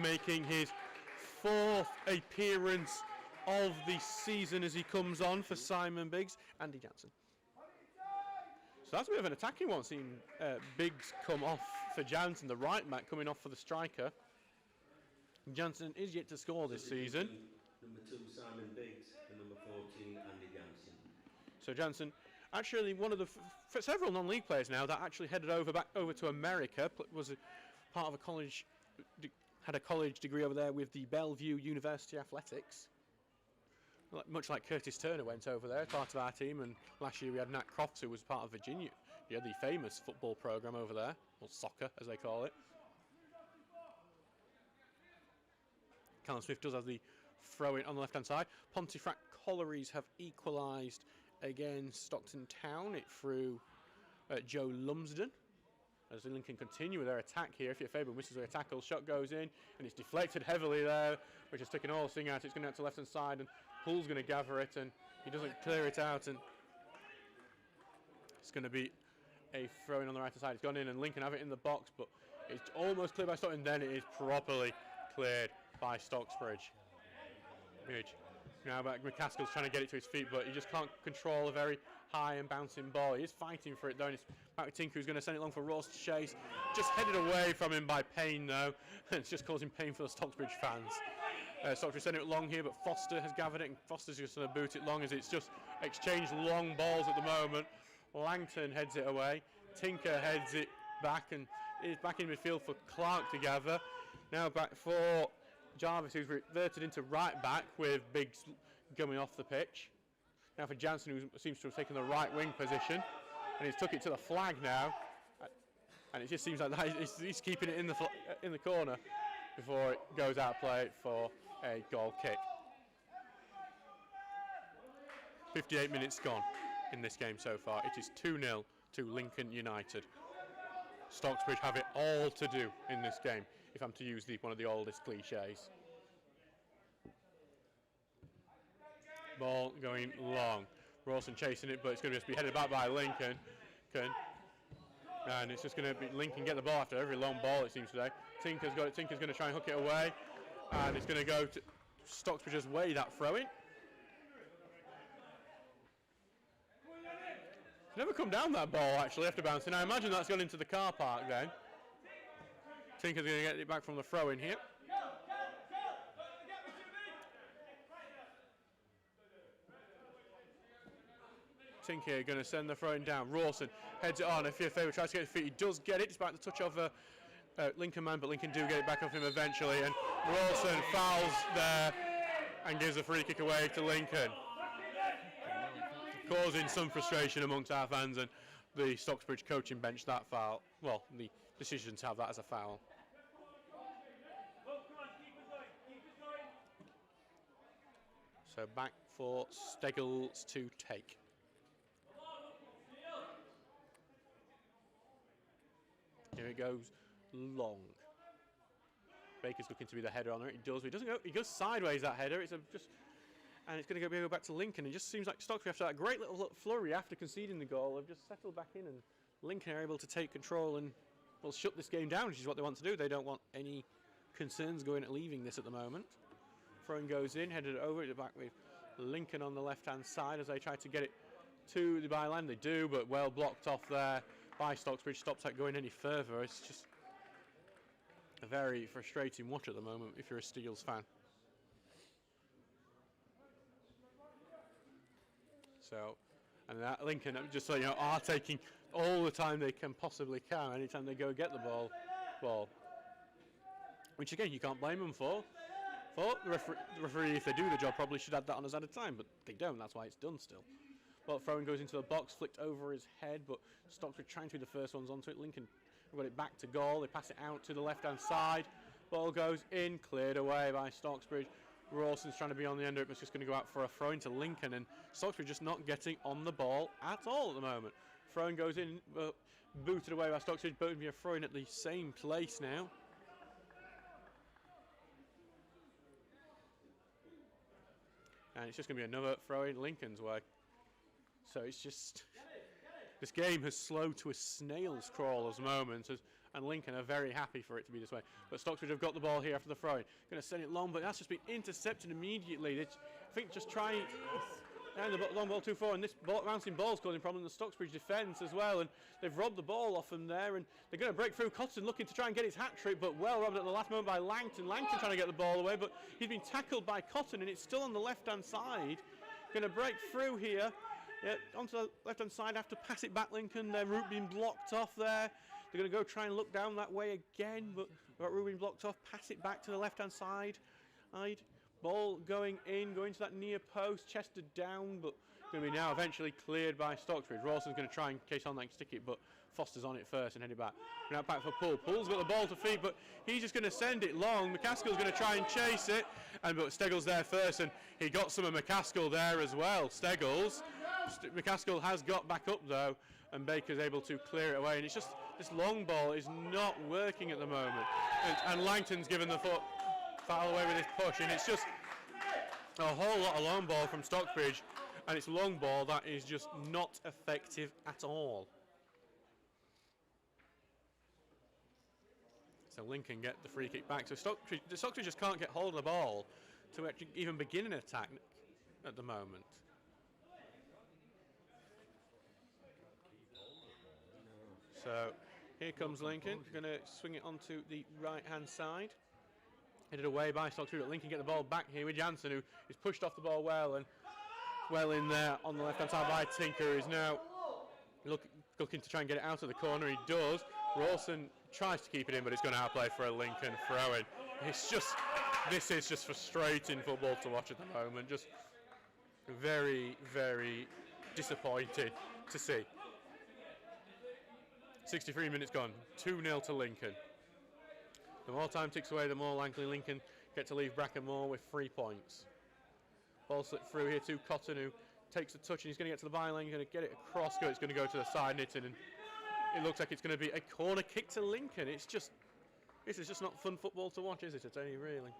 Speaker 1: making his fourth appearance of the season as he comes on for Simon Biggs. Andy Jansen. So that's a bit of an attacking one, seeing Biggs come off for Jansen, the right back coming off for the striker. Jansen is yet to score this season.
Speaker 2: Number 2, Simon Biggs, and number 14, Andy Jansen.
Speaker 1: So Jansen, actually one of the several non-league players now that actually headed back over to America, was part of a college, had a college degree over there with the Bellevue University Athletics. Much like Curtis Turner went over there, part of our team, and last year we had Nat Crofts, who was part of Virginia, the famous football program over there, or soccer as they call it. Callum Smith does have the throw in on the left hand side. Pontefract Collieries have equalised against Stockton Town. It through Joe Lumsden. As Lincoln continue with their attack here, if your favourite misses with a tackle, shot goes in, and it's deflected heavily there, which is taking all the sting out. It's going out to the left hand side, and Poole's going to gather it, and he doesn't clear it out, and it's going to be a throw in on the right hand side. It's gone in, and Lincoln have it in the box, but it's almost cleared by Stockton. Then it is properly cleared by Stocksbridge. Now back, McCaskill's trying to get it to his feet, but he just can't control a very high and bouncing ball. He is fighting for it though, and it's back with Tinker, who's going to send it long for Ross to chase. Just headed away from him by Payne though, and it's just causing pain for the Stocksbridge fans. Stocksbridge sending it long here, but Foster has gathered it, and Foster's just going to boot it long as it's just exchanged long balls at the moment. Langton heads it away, Tinker heads it back, and is back in midfield for Clark to gather. Now back for Jarvis, who's reverted into right back with Biggs going off the pitch. Now for Jansen, who seems to have taken the right wing position, and he's took it to the flag now. and it just seems like that he's keeping it in the corner before it goes out of play for a goal kick. 58 minutes gone in this game so far. It is 2-0 to Lincoln United. Stocksbridge have it all to do in this game, if I'm to use one of the oldest cliches. Ball going long. Rawson chasing it, but it's going to just be headed back by Lincoln. And it's just going to be Lincoln get the ball after every long ball, it seems today. Tinker's got it. Tinker's going to try and hook it away. And it's going to go to Stocksbridge's way, that throw-in. It's never come down, that ball, actually, after bouncing. I imagine that's gone into the car park then. Tinker's going to get it back from the throw-in here. Tinker going to send the throw-in down. Rawson heads it on. If you're favourite, tries to get his feet. He does get it, despite the touch of Lincoln man, but Lincoln do get it back off him eventually. And Rawson fouls there and gives a free kick away to Lincoln, causing some frustration amongst our fans and the Stocksbridge coaching bench. That foul, well, the decision to have that as a foul. So back for Steggles to take. Here it goes long. Baker's looking to be the header on it. He does. But he doesn't go. He goes sideways. That header. It's and it's going to go back to Lincoln. It just seems like Stocksbridge, after that great little flurry after conceding the goal, have just settled back in, and Lincoln are able to take control and will shut this game down, which is what they want to do. They don't want any concerns leaving this at the moment. Throwing goes in, headed over to the back with Lincoln on the left-hand side as they try to get it to the byline. They do, but well blocked off there by Stocksbridge. Stops that going any further. It's just a very frustrating watch at the moment if you're a Steels fan. So, and that Lincoln, just so you know, are taking all the time they can possibly can anytime they go get the ball, which again you can't blame them for. The referee, if they do the job, probably should add that on as added time, but they don't. That's why it's done still. Well, throwing goes into the box, flicked over his head, but Stocksbridge trying to be the first ones onto it. Lincoln got it back to goal. They pass it out to the left-hand side. Ball goes in, cleared away by Stocksbridge. Rawson's trying to be on the end of it, but it's just going to go out for a throw into Lincoln, and Stocksbridge just not getting on the ball at all at the moment. Throwing goes in, booted away by Stocksbridge, but it'll be a throw-in at the same place now. And it's just going to be another throw-in Lincoln's way. So it's just, this game has slowed to a snail's crawl at the moment, and Lincoln are very happy for it to be this way. But Stocksbridge have got the ball here after the throw-in. Going to send it long, but that's just been intercepted immediately. They, I think, just trying, and the long ball too far, and this bouncing ball's causing problem in the Stocksbridge defence as well, and they've robbed the ball off them there, and they're going to break through. Cotton looking to try and get his hat-trick, but well robbed at the last moment by Langton. Langton trying to get the ball away, but he's been tackled by Cotton, and it's still on the left-hand side. Going to break through here. Yeah, onto the left-hand side, have to pass it back, Lincoln. Their route being blocked off there. They're going to go try and look down that way again, but got route being blocked off. Pass it back to the left-hand side. Ball going in, going to that near post, chested down, but going to be now eventually cleared by Stocksbridge. Rawson's going to try and case on that and stick it, but Foster's on it first and headed back. Now back for Poole. Poole's got the ball to feet, but he's just going to send it long. McCaskill's going to try and chase it, but Steggles there first, and he got some of McCaskill there as well. Steggles. McCaskill has got back up though, and Baker's able to clear it away, and it's just this long ball is not working at the moment, and Langton's given the foul away with his push, and it's just a whole lot of long ball from Stocksbridge, and it's long ball that is just not effective at all. So Lincoln get the free kick back. So Stocksbridge just can't get hold of the ball to actually even begin an attack at the moment. So here comes Lincoln, going to swing it onto the right-hand side. Headed away by Stocksbridge. Lincoln get the ball back here with Jansen, who is pushed off the ball well in there on the left-hand side by Tinker, who is now looking to try and get it out of the corner. He does. Rawson tries to keep it in, but it's going to outplay for a Lincoln throw-in. This is just frustrating football to watch at the moment. Just very, very disappointing to see. 63 minutes gone, 2-0 to Lincoln. The more time ticks away, the more likely Lincoln get to leave Brackenmore with 3 points. Ball slipped through here to Cotton, who takes a touch and he's going to get to the byline, he's going to get it across, it's going to go to the side knitting, and it looks like it's going to be a corner kick to Lincoln. This is just not fun football to watch, is it, I tell you, really?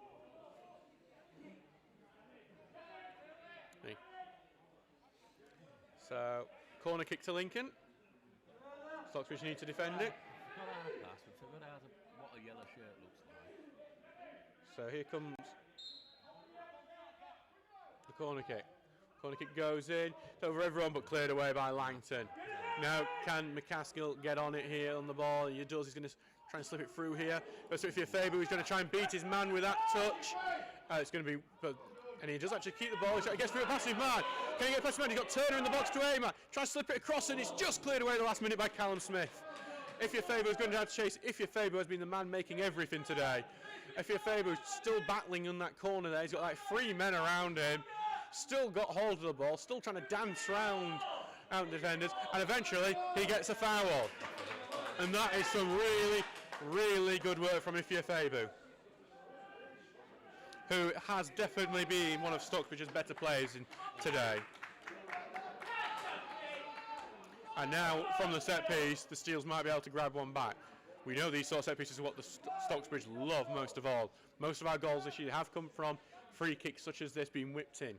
Speaker 1: Hey. So, corner kick to Lincoln. Stocksbridge need to defend it.
Speaker 3: What a yellow shirt looks like.
Speaker 1: So here comes the corner kick. Corner kick goes in. It's over everyone but cleared away by Langton. Now can McCaskill get on it here on the ball? He does. He's going to try and slip it through here. Goes through for Faber. He's going to try and beat his man with that touch. It's going to be... And he does actually keep the ball. He gets through a passive man. Can he get past man? He's got Turner in the box to aim at. Tries to slip it across and it's just cleared away at the last minute by Callum Smith. Ifya Faber is going to have to chase. Ifya Faber has been the man making everything today. Ifya Faber is still battling in that corner there. He's got like 3 men around him. Still got hold of the ball. Still trying to dance round out defenders. And eventually he gets a foul. And that is some really, really good work from Ifya Faber, who has definitely been one of Stocksbridge's better players today. And now, from the set piece, the Steels might be able to grab one back. We know these sort of set pieces are what the Stocksbridge love most of all. Most of our goals this year have come from free kicks such as this being whipped in.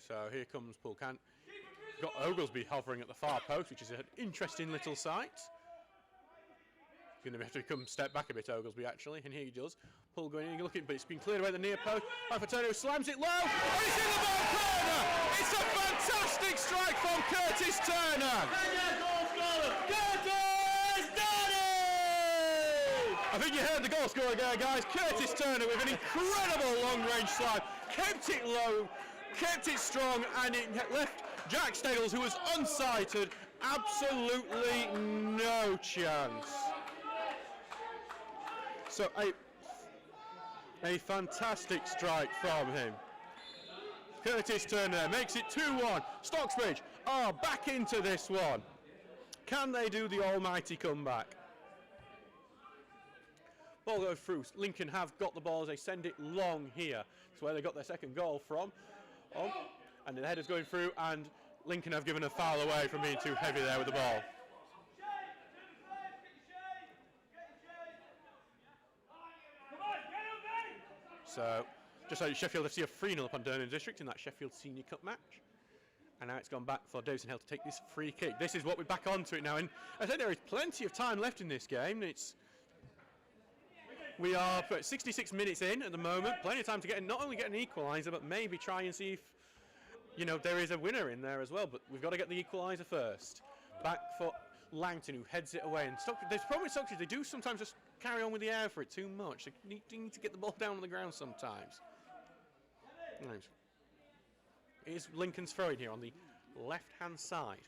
Speaker 1: So here comes Paul Cant. Got Oglesby hovering at the far post, which is an interesting little sight. Going to have to come step back a bit, Oglesby, actually, and here he does. Pull going in, looking, but it's been cleared away at the near post. Right for Turner, who slams it low. Oh, it's in the ball corner! It's a fantastic strike from Curtis Turner. Curtis Turner! I think you heard the goal scorer there, guys. Curtis Turner with an incredible long-range slide. Kept it low, kept it strong, and it left Jack Stales, who was unsighted, absolutely no chance. So a fantastic strike from him. Curtis Turner makes it 2-1. Stocksbridge are back into this one. Can they do the almighty comeback? Ball goes through. Lincoln have got the ball as they send it long here. That's where they got their second goal from. And the header's going through, and Lincoln have given a foul away from being too heavy there with the ball. So, just like Sheffield FC a 3-0 upon Durham District in that Sheffield Senior Cup match. And now it's gone back for Davison Hill to take this free kick. This is what we're back onto it now. And I think there is plenty of time left in this game. We are 66 minutes in at the moment. Plenty of time to not only get an equaliser, but maybe try and see if there is a winner in there as well. But we've got to get the equaliser first. Back for Langton, who heads it away. And there's problem with Stockbridge, they do sometimes just carry on with the air for it too much. They need to get the ball down on the ground sometimes. Right. It is Lincoln's throwing here on the left-hand side.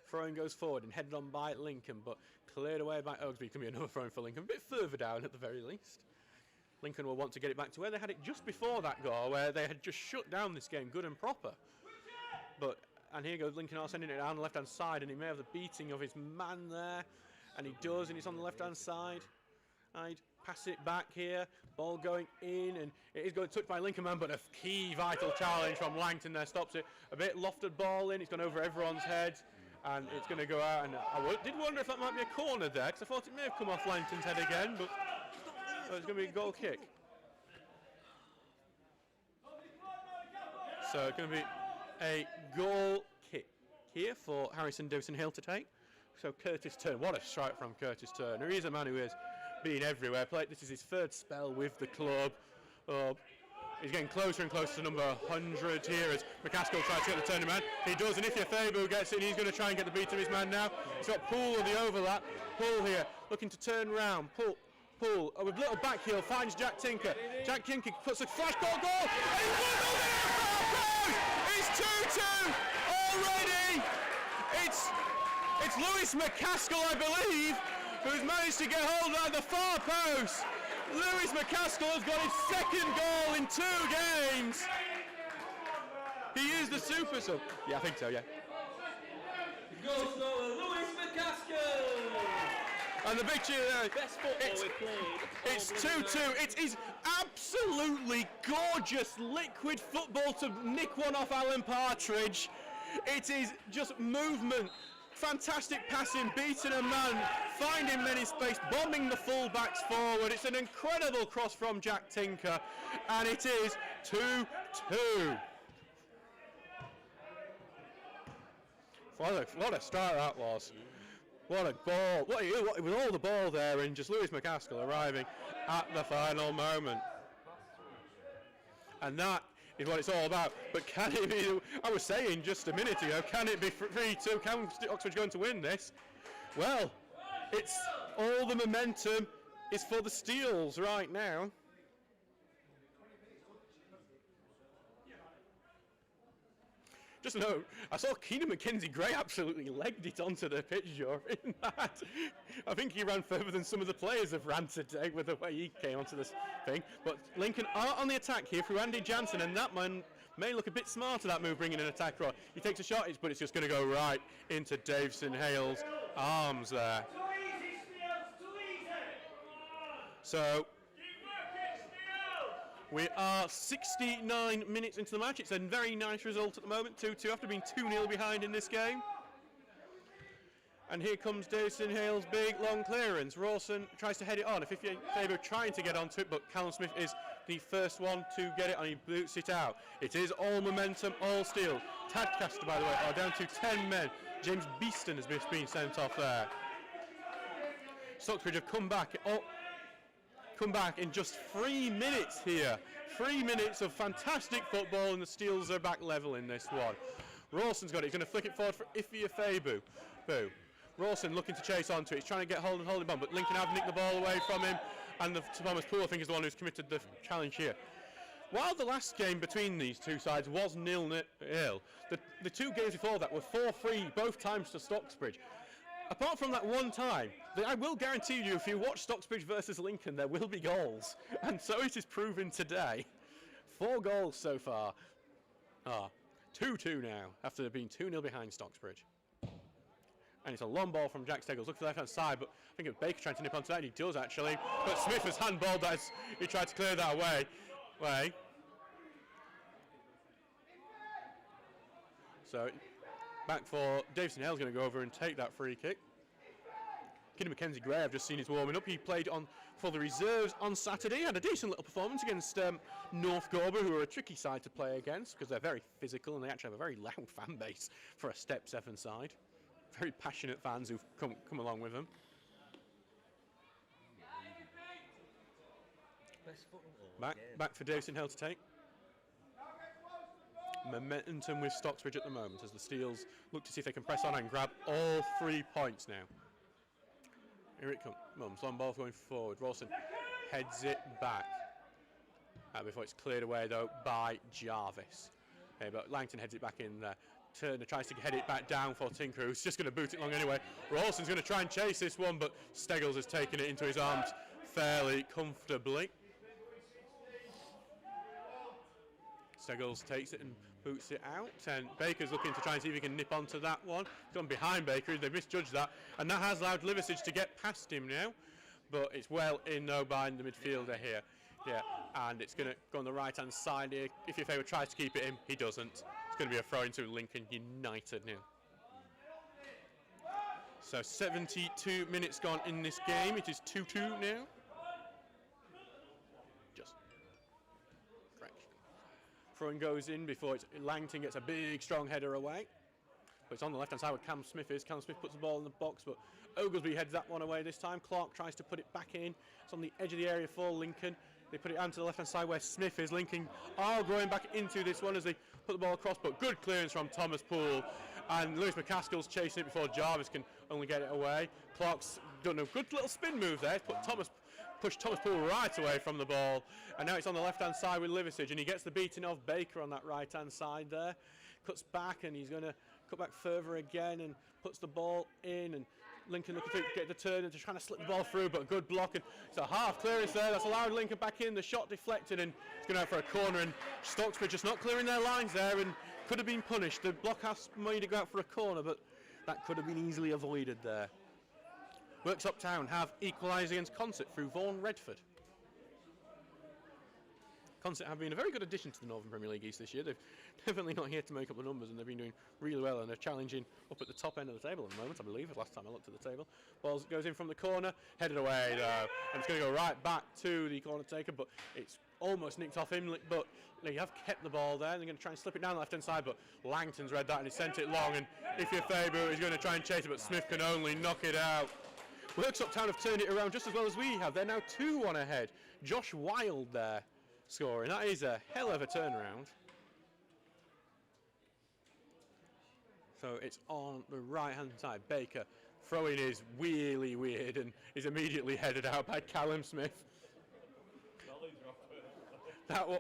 Speaker 1: Throwing goes forward and headed on by Lincoln, but cleared away by Oglesby. Can be another throwing for Lincoln, a bit further down at the very least. Lincoln will want to get it back to where they had it just before that goal, where they had just shut down this game good and proper. And here goes Lincoln are sending it down the left-hand side, and he may have the beating of his man there, and he does, and it's on the left-hand side. I'd pass it back here, ball going in, and it is going to touch by Lincoln man, but a key vital challenge from Langton there stops it. A bit lofted ball in, it's gone over everyone's head, and it's going to go out, and I did wonder if that might be a corner there, because I thought it may have come off Langton's head again, but it's going to be a goal kick. So it's going to be a goal kick here for Harrison Davison Hill to take. So Curtis Turner, what a strike from Curtis Turner. He's a man who has been everywhere. This is his third spell with the club. He's getting closer and closer to number 100 here as McCaskill tries to get the Turner man. He does, and Ifya Faber gets it, and he's going to try and get the beat of his man now. He's got Poole on the overlap. Poole here, looking to turn round. Poole with little back heel, finds Jack Tinker. Jack Tinker puts a flash goal, and it's 2-2 already. It's Lewis McCaskill, I believe, who's managed to get hold of the far post. Lewis McCaskill has got his second goal in 2 games. He is the super sub. Yeah, I think so, yeah.
Speaker 3: Goal scorer, Lewis McCaskill!
Speaker 1: And the big cheer there.
Speaker 3: Best football we played.
Speaker 1: It's 2-2. It is absolutely gorgeous liquid football to nick one off Alan Partridge. It is just movement, fantastic passing, beating a man, finding many space, bombing the full-backs forward. It's an incredible cross from Jack Tinker, and it is 2-2. What a start that was. What a ball. With all the ball there and just Lewis McCaskill arriving at the final moment. And that is what it's all about. But can it be, I was saying just a minute ago, can it be 3-2? Can Stocksbridge going to win this? Well, it's all the momentum is for the Steels right now. Just a note, I saw Keenan McKenzie-Gray absolutely legged it onto the pitch during that. I think he ran further than some of the players have ran today with the way he came onto this thing. But Lincoln are on the attack here through Andy Jansen, and that man may look a bit smarter, that move, bringing an attack right. He takes a shot, but it's just going to go right into Davison Hale's arms there. So we are 69 minutes into the match. It's a very nice result at the moment, 2-2 after being 2-0 behind in this game. And here comes Davison Hale's big long clearance. Rawson tries to head it on. A 58 Faber trying to get onto it, but Callum Smith is the first one to get it, and he boots it out. It is all momentum, all steel. Tadcaster, by the way, are down to 10 men. James Beeston has been sent off there. Stocksbridge have come back in just 3 minutes here. 3 minutes of fantastic football, and the Steels are back level in this one. Rawson's got it. He's going to flick it forward for Ifia Fabu. Rawson looking to chase onto it. He's trying to get hold of on, but Lincoln have nicked the ball away from him, and Thomas Poole, I think, is the one who's committed the challenge here. While the last game between these two sides was 0-0, the two games before that were 4-3, both times to Stocksbridge. Apart from that one time, I will guarantee you, if you watch Stocksbridge versus Lincoln, there will be goals. And so it is proven today. 4 goals so far. 2-2 now, after being 2-0 behind Stocksbridge. And it's a long ball from Jack Steggles. Look for the left-hand side, but I think it's Baker trying to nip onto that, and he does actually. But Smith has handballed that as he tried to clear that away. So back for Davison Hale's going to go over and take that free kick. Keenan McKenzie-Gray, I've just seen his warming up. He played for the reserves on Saturday. Had a decent little performance against North Gorber, who are a tricky side to play against because they're very physical and they actually have a very loud fan base for a Step 7 side. Very passionate fans who've come along with them. Back for Davison Hale to take. Momentum with Stocksbridge at the moment as the Steels look to see if they can press on and grab all 3 points now. Here it comes. Long ball going forward. Rawson heads it back. Before it's cleared away though by Jarvis. Okay, but Langton heads it back in there. Turner tries to head it back down for Tinker, who's just going to boot it long anyway. Rawson's going to try and chase this one, but Steggles has taken it into his arms fairly comfortably. Steggles takes it and boots it out, and Baker's looking to try and see if he can nip onto that one. He's gone behind Baker, they've misjudged that, and that has allowed Liversidge to get past him now, but it's well in though by the midfielder here. Yeah, and it's going to go on the right-hand side here. If your favourite tries to keep it in, he doesn't. It's going to be a throw into Lincoln United now. So 72 minutes gone in this game. It is 2-2 now. Just fraction. Throwing goes in before Langton gets a big, strong header away. But it's on the left-hand side where Cam Smith is. Cam Smith puts the ball in the box, but Oglesby heads that one away this time. Clark tries to put it back in. It's on the edge of the area for Lincoln. They put it onto the left-hand side where Smith is. Lincoln are going back into this one as they put the ball across, but good clearance from Thomas Poole. And Lewis McCaskill's chasing it before Jarvis can only get it away. Clark's done a good little spin move there. Pushed Thomas Poole right away from the ball. And now it's on the left-hand side with Liversidge, and he gets the beating of Baker on that right-hand side there. Cuts back, and he's going to cut back further again and puts the ball in, and Lincoln looking to get the turn and trying to slip the ball through, but a good block, and it's a half clearance there. That's allowed Lincoln back in. The shot deflected, and it's going out for a corner. And Stocksbridge just not clearing their lines there, and could have been punished. The block has made it go out for a corner, but that could have been easily avoided there. Works Uptown have Equalizing against Concert through Vaughan Redford. Concert have been a very good addition to the Northern Premier League East this year. They've definitely not here to make up the numbers, and they've been doing really well, and they're challenging up at the top end of the table at the moment, I believe, the last time I looked at the table. Ball goes in from the corner, headed away though, and it's going to go right back to the corner taker, but it's almost nicked off him, but they have kept the ball there, and they're going to try and slip it down the left-hand side, but Langton's read that and he sent it long, and if you're Faber, he's going to try and chase it, but Smith can only knock it out. Works Uptown have turned it around just as well as we have. They're now 2-1 ahead. Josh Wilde there scoring. That is a hell of a turnaround. So it's on the right-hand side. Baker throwing is really weird and is immediately headed out by Callum Smith. That one.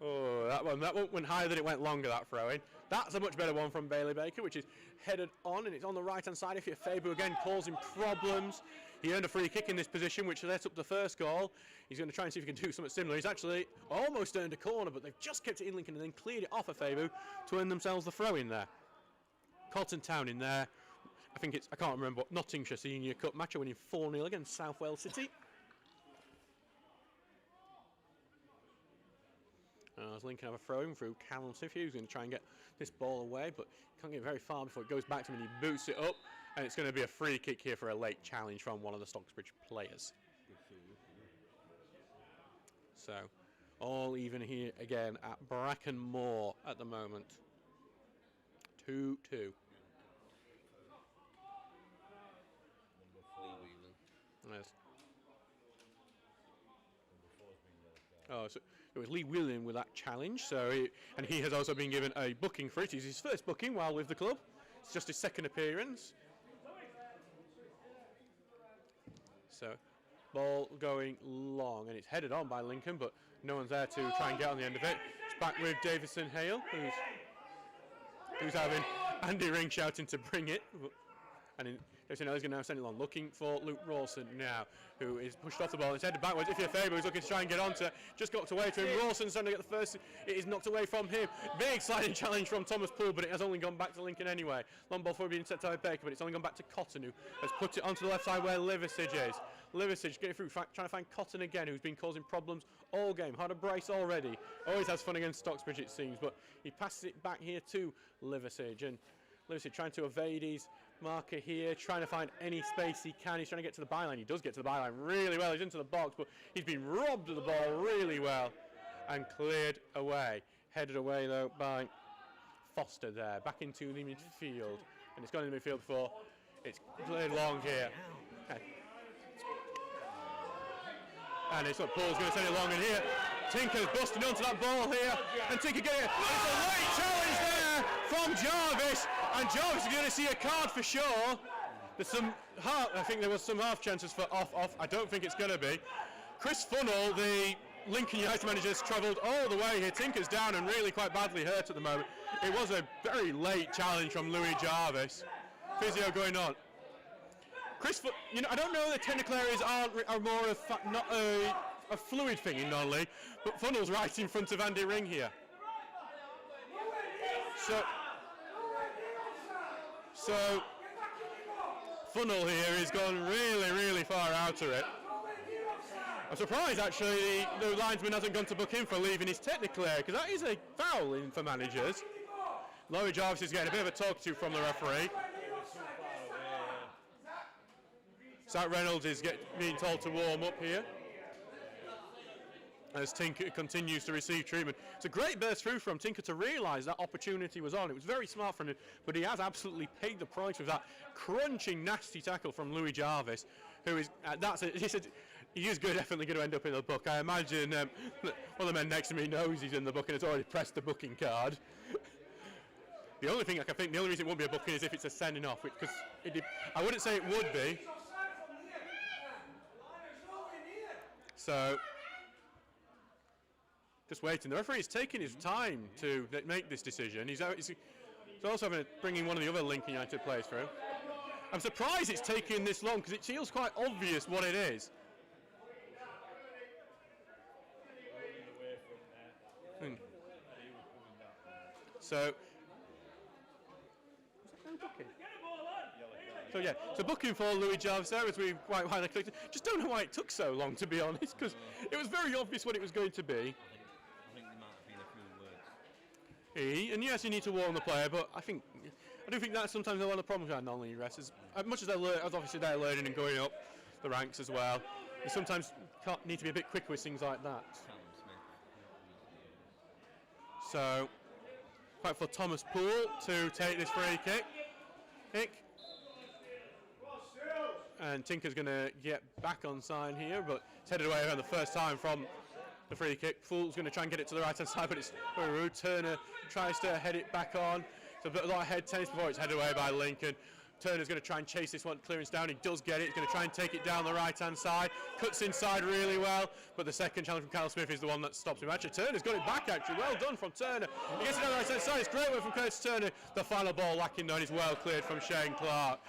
Speaker 1: Oh, that one went higher than it went longer, that throw-in. That's a much better one from Bailey Baker, which is headed on, and it's on the right-hand side. If you're Fabu again, causing problems. He earned a free kick in this position, which led up the first goal. He's going to try and see if he can do something similar. He's actually almost earned a corner, but they've just kept it in Lincoln and then cleared it off of Fabu to earn themselves the throw-in there. Cotton Town in there. I think it's, I can't remember what, Nottinghamshire Senior Cup match, winning 4-0 against South Wales City. As Lincoln have a throw-in through Callum Smith, who's going to try and get this ball away, but can't get very far before it goes back to him and he boots it up. And it's going to be a free kick here for a late challenge from one of the Stocksbridge players. So, all even here again at Brackenmore at the moment. 2-2. Yes. Oh, so it was Lee Whelan with that challenge. So, he has also been given a booking for it. It's his first booking while with the club. It's just his second appearance. So, ball going long, and it's headed on by Lincoln, but no one's there to try and get on the end of it. It's back with Davison Hale, who's having Andy Ring shouting to bring it. And Davison Hale is going to now send it on, looking for Luke Rawson now, who is pushed off the ball. It's headed backwards. If you're Faber, who's looking to try and get onto, just got away to him. Rawson's trying to get the first. It is knocked away from him. Big sliding challenge from Thomas Poole, but it has only gone back to Lincoln anyway. Long ball forward being set by Baker, but it's only gone back to Cotton, who has put it onto the left side where Liversidge is. Liversidge getting through, trying to find Cotton again, who's been causing problems all game. Had a brace already. Always has fun against Stocksbridge, it seems, but he passes it back here to Liversidge, and Liversidge trying to evade his marker here, trying to find any space he can. He's trying to get to the byline. He does get to the byline really well. He's into the box, but he's been robbed of the ball really well and cleared away. Headed away, though, by Foster there. Back into the midfield. And it's gone in the midfield before. It's played long here. Okay. And it's what Paul's going to send it long in here. Tinker's busting onto that ball here. And Tinker getting it. It's a late challenge there from Jarvis. And Jarvis is going to see a card for sure. There's some half, I think there was some half chances for off. I don't think it's going to be. Chris Funnell, the Lincoln United manager, has travelled all the way here. Tinker's down and really quite badly hurt at the moment. It was a very late challenge from Louis Jarvis. Physio going on. You know, I don't know that technical areas are more of not a fluid thing in non-league, but Funnell's right in front of Andy Ring here. So Funnell here has gone really far out of it. I'm surprised actually the linesman hasn't gone to book him for leaving his technical area, because that is a foul in for managers. Laurie Jarvis is getting a bit of a talk to from the referee. Zach Reynolds is being told to warm up here as Tinker continues to receive treatment. It's a great burst through from Tinker to realise that opportunity was on. It was very smart from him, but he has absolutely paid the price with that crunching, nasty tackle from Louis Jarvis, who is, he is definitely going to end up in the book. I imagine one of the men next to me knows he's in the book and has already pressed the booking card. The only thing the only reason it won't be a booking is if it's a sending off, because I wouldn't say it would be. So, just waiting. The referee is taking his time to make this decision. He's So also having bringing one of the other Lincoln United players through. I'm surprised it's taking this long because it feels quite obvious what it is. So yeah, so booking for Louis Jarvis there, as we quite widely clicked. Just don't know why it took so long, to be honest, because it was very obvious what it was going to be.
Speaker 3: I think there might have been a few words.
Speaker 1: And yes, you need to warn the player, but I do think that's sometimes one of the problems with non-league refs. As much as obviously they're learning and going up the ranks as well, they sometimes need to be a bit quicker with things like that. So, quite for Thomas Poole to take this free kick. And Tinker's going to get back on side here, but it's headed away around the first time from the free kick. Poole's going to try and get it to the right hand side, but it's very rude. Turner tries to head it back on. It's a lot of head tennis before it's headed away by Lincoln. Turner's going to try and chase this one, clearance down. He does get it. He's going to try and take it down the right hand side. Cuts inside really well, but the second challenge from Kyle Smith is the one that stops him. Actually, Turner's got it back, actually. Well done from Turner. He gets it down the right hand side. It's great work from Curtis Turner. The final ball lacking though, and it's well cleared from Shane Clark.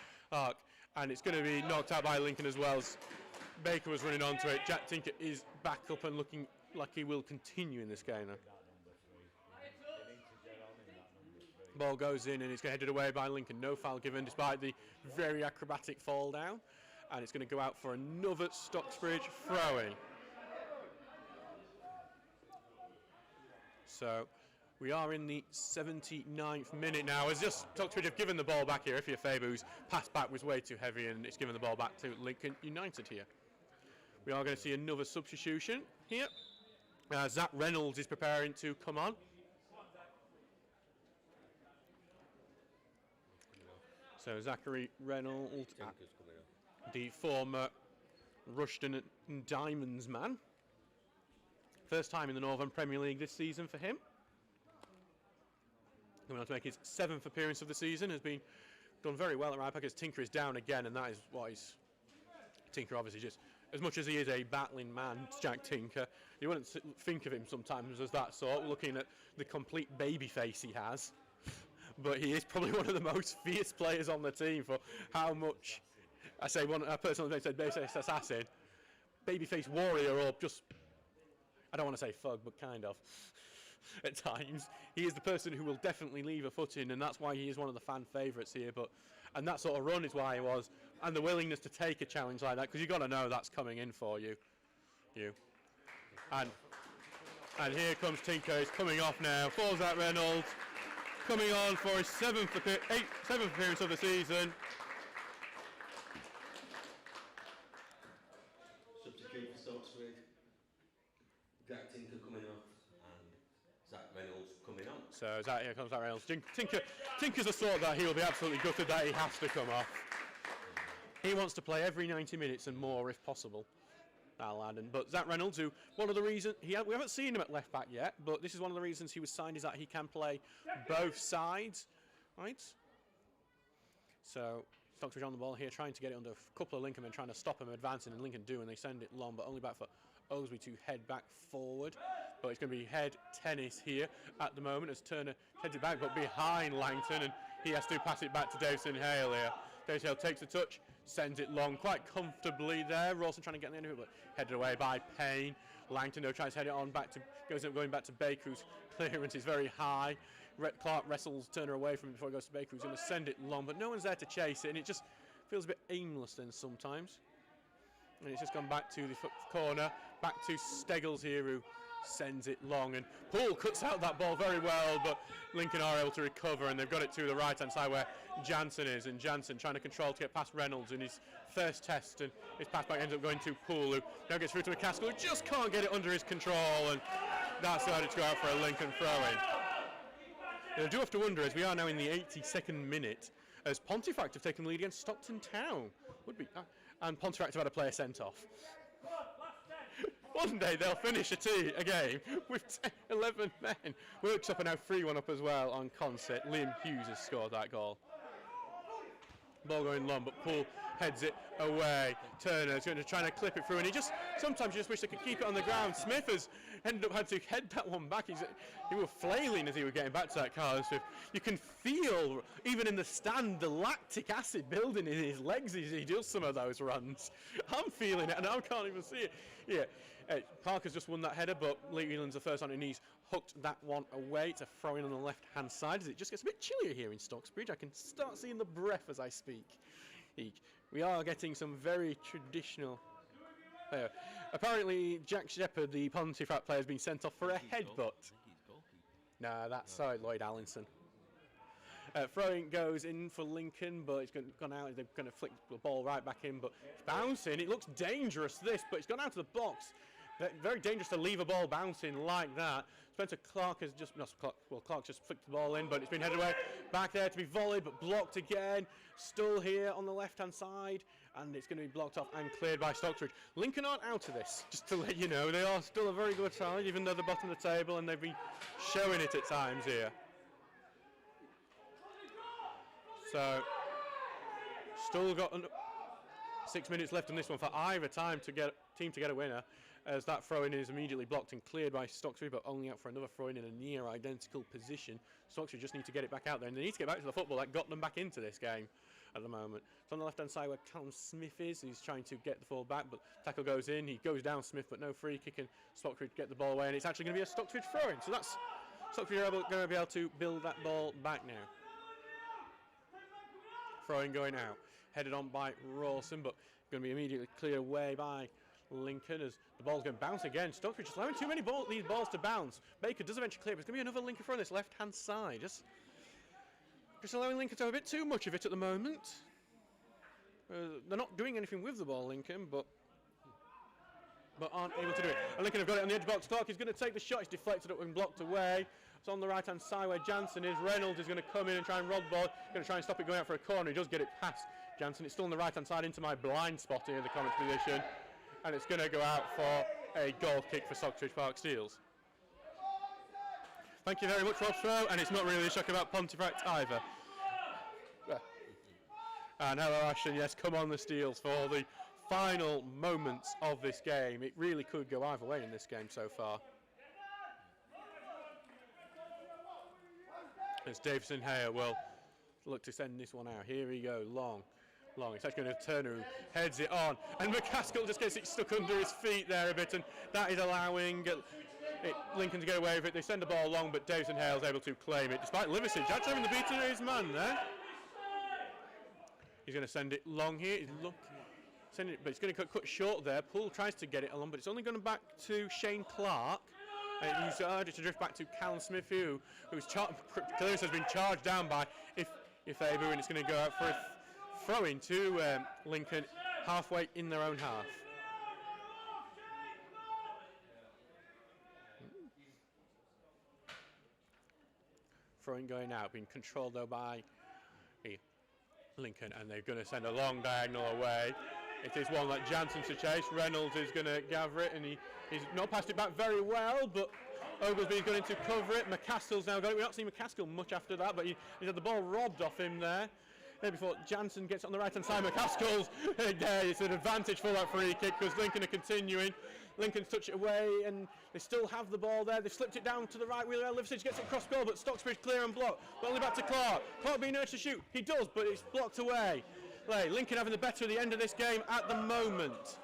Speaker 1: And it's going to be knocked out by Lincoln as well. As Baker was running onto it. Jack Tinker is back up and looking like he will continue in this game now. Ball goes in and it's headed away by Lincoln. No foul given despite the very acrobatic fall down. And it's going to go out for another Stocksbridge throw-in. So we are in the 79th minute now. As just Stocksbridge have given the ball back here. Ifia Faber, whose pass back was way too heavy, and it's given the ball back to Lincoln United here. We are going to see another substitution here. Zach Reynolds is preparing to come on. So Zachary Reynolds, the former Rushden and Diamonds man. First time in the Northern Premier League this season for him. Coming on to make his 7th appearance of the season. Has been done very well at right back as Tinker is down again, and that is what he's... Tinker obviously just... As much as he is a battling man, Jack Tinker, you wouldn't think of him sometimes as that sort, looking at the complete baby face he has. But he is probably one of the most fierce players on the team for how much, I say one, a person said babyface assassin, babyface warrior, or just, I don't want to say thug, but kind of, at times. He is the person who will definitely leave a foot in, and that's why he is one of the fan favourites here. And that sort of run is why he was, and the willingness to take a challenge like that, because you've got to know that's coming in for you. And here comes Tinker, he's coming off now, falls out Reynolds. Coming on for his 7th appearance of the season.
Speaker 2: Substitute for Stocksbridge. Jack Tinker coming off and Zach Reynolds coming on.
Speaker 1: So here comes Zach Reynolds. Tinker's a sort that he will be absolutely gutted that he has to come off. He wants to play every 90 minutes and more if possible. But Zach Reynolds, who one of the reasons we haven't seen him at left back yet, but this is one of the reasons he was signed, is that he can play both sides, right? So Stocksbridge on the ball here, trying to get it under a couple of Lincoln men, trying to stop him advancing, and Lincoln do, and they send it long, but only back for Osby to head back forward. But it's going to be head tennis here at the moment as Turner heads it back, but behind Langton, and he has to pass it back to Davison Hale here. Davison Hale takes the touch, sends it long quite comfortably there. Rawson trying to get in the end of it, but headed away by Payne. Langton though tries to head it on back to, going back to Baker, whose clearance is very high. Clark wrestles Turner away from it before he goes to Baker, who's going to send it long, but no one's there to chase it, and it just feels a bit aimless then sometimes. And it's just gone back to the corner, back to Steggles here, who sends it long, and Poole cuts out that ball very well, but Lincoln are able to recover, and they've got it to the right hand side where Jansen is, and Jansen trying to control to get past Reynolds in his first test, and his pass back ends up going to Poole, who now gets through to McCaskill, who just can't get it under his control, and that's decided to go out for a Lincoln throw-in. I do have to wonder, as we are now in the 82nd minute, as Pontefract have taken the lead against Stockton Town, and Pontefract have had a player sent off. One day they'll finish a game with 10, 11 men. Worksop are now 3-1 up as well on concert. Liam Hughes has scored that goal. Ball going long, but Poole heads it away. Turner's going to try and clip it through, and sometimes you just wish they could keep it on the ground. Smith has ended up having to head that one back. He was flailing as he was getting back to that Carlos Smith. You can feel, even in the stand, the lactic acid building in his legs as he does some of those runs. I'm feeling it, and I can't even see it. Yeah, Parker's just won that header, but Leland's the first on, and he's hooked that one away. It's a throw-in on the left-hand side as it just gets a bit chillier here in Stocksbridge. I can start seeing the breath as I speak. We are getting some very traditional... apparently, Jack Shepherd, the Pontefract player, has been sent off for a headbutt. Nah, that's Lloyd Allinson. Throwing goes in for Lincoln, but it's gone out. They're going to flick the ball right back in, but it's bouncing. It looks dangerous, this, but it's gone out to the box. Very dangerous to leave a ball bouncing like that. Spencer Clark has just, Clark just flicked the ball in, but it's been headed away. Back there to be volleyed, but blocked again. Still here on the left-hand side, and it's going to be blocked off and cleared by Stocksbridge. Lincoln aren't out of this, just to let you know. They are still a very good side, even though they're bottom of the table, and they've been showing it at times here. So, still got 6 minutes left in this one for either team to get a winner, as that throw-in is immediately blocked and cleared by Stocksbridge, but only out for another throw-in in a near identical position. Stocksbridge just need to get it back out there, and they need to get back to the football that got them back into this game at the moment. It's on the left-hand side where Callum Smith is. He's trying to get the ball back, but tackle goes in. He goes down Smith, but no free kick, and Stocksbridge get the ball away, and it's actually going to be a Stocksbridge throw-in. So that's Stocksbridge are going to be able to build that ball back now. Throwing going out, headed on by Rawson, but going to be immediately cleared away by Lincoln as the ball's going to bounce again. Stocksbridge just allowing too many these balls to bounce. Baker does eventually clear, but it's going to be another Lincoln throw on this left-hand side. Just allowing Lincoln to have a bit too much of it at the moment. They're not doing anything with the ball, Lincoln, but aren't able to do it. And Lincoln have got it on the edge box. Clark is going to take the shot. It's deflected up and blocked away. It's on the right-hand side where Jansen is. Reynolds is going to come in and try and rob the ball. Going to try and stop it going out for a corner. He does get it past Jansen. It's still on the right-hand side into my blind spot here, the comment position. And it's going to go out for a goal kick for Stocksbridge Park Steels. Thank you very much, Rob Throw. And it's not really a shock about Pontefract either. And hello, Ashton. Yes, come on the Steels for the final moments of this game. It really could go either way in this game so far. As Davison Hare will look to send this one out. Here we go, long. It's actually going to Turner who heads it on. And McCaskill just gets it stuck under his feet there a bit, and that is allowing Lincoln to get away with it. They send the ball long, but Davison Hale is able to claim it, despite Liversidge actually having the beat of his man there. He's going to send it long here. But it's going to cut short there. Poole tries to get it along, but it's only going back to Shane Clark. And he's urged to drift back to Callum Smith, whose clearance has been charged down by Ifabu, and it's going to go out for a throw-in to Lincoln halfway in their own half. Throwing going out, being controlled though by Lincoln, and they're going to send a long diagonal away. It is one that Jansen to chase. Reynolds is going to gather it, and he's not passed it back very well, but Oglesby's going to cover it. McCaskill's now got it. We've not seen McCaskill much after that, but he's had the ball robbed off him there. Before Jansen gets it on the right-hand side, McCaskill's there. It's an advantage for that free kick because Lincoln are continuing. Lincoln's touch it away, and they still have the ball there. They've slipped it down to the right wheel. Liversidge gets it across goal, but Stocksbridge clear and blocked. But only back to Clark. Clark being urged to shoot. He does, but it's blocked away. Lincoln having the better at the end of this game at the moment.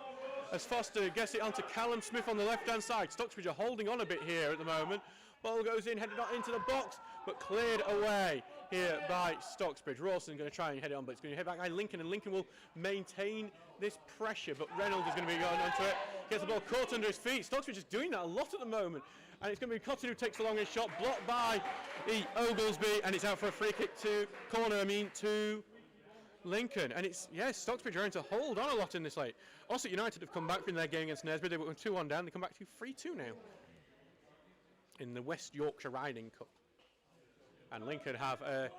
Speaker 1: As Foster gets it onto Callum Smith on the left-hand side. Stocksbridge are holding on a bit here at the moment. Ball goes in, headed on into the box, but cleared away here by Stocksbridge. Rawson going to try and head it on, but it's going to head back by Lincoln, and Lincoln will maintain this pressure, but Reynolds is going to be going onto it. Gets the ball caught under his feet. Stocksbridge is doing that a lot at the moment, and it's going to be Cotton who takes the longest shot, blocked by Oglesby, and it's out for a free kick to Lincoln. And it's, Stocksbridge are going to hold on a lot in this late. Ossett United have come back from their game against Knaresborough. They were 2-1 down. They come back to 3-2 now in the West Yorkshire Riding Cup. And Lincoln have a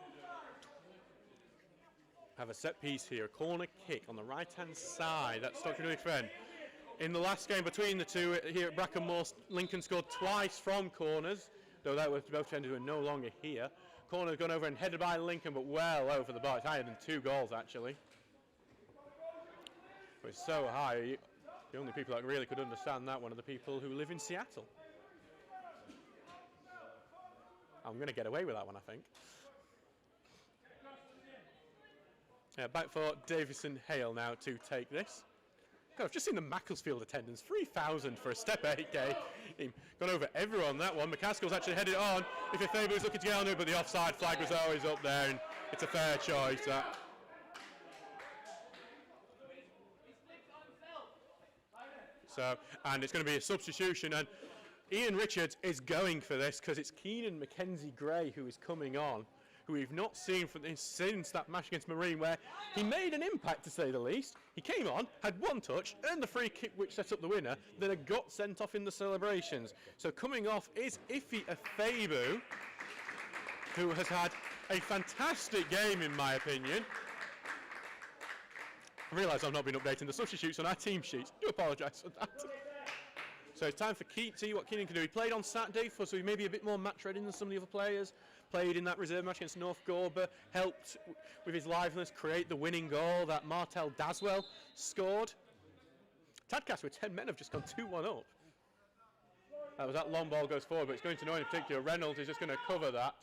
Speaker 1: set piece here, a corner kick on the right-hand side. That's Stockbridge will defend. In the last game between the two here at Brackenmore, Lincoln scored twice from corners, though that was both ended with no longer here. corner gone over and headed by Lincoln, but well over the bar. It's higher than 2 goals, actually. But it's so high, the only people that really could understand that one are the people who live in Seattle. I'm going to get away with that one, I think. Back for Davison Hale now to take this. God, I've just seen the Macclesfield attendance, 3,000 for a Step 8 game. Gone over everyone, that one. McCaskill's actually headed it on. If Faber was looking to get on it, but the offside flag was always up there, and it's a fair choice, that. So, and it's going to be a substitution, and Ian Richards is going for this because it's Keenan Mackenzie Gray who is coming on, who we've not seen since that match against Marine, where he made an impact, to say the least. He came on, had 1 touch, earned the free kick which set up the winner, then got sent off in the celebrations. So coming off is Ife Afebu, who has had a fantastic game in my opinion. I realise I've not been updating the substitutes on our team sheets. I do apologise for that. So it's time for Keith to see what Keenan can do. He played on Saturday, so he may be a bit more match ready than some of the other players. Played in that reserve match against North Gorber, helped with his liveliness create the winning goal that Martel Daswell scored. Tadcaster with 10 men have just gone 2-1 up. That long ball goes forward, but it's going to no one in particular. Reynolds is just going to cover that.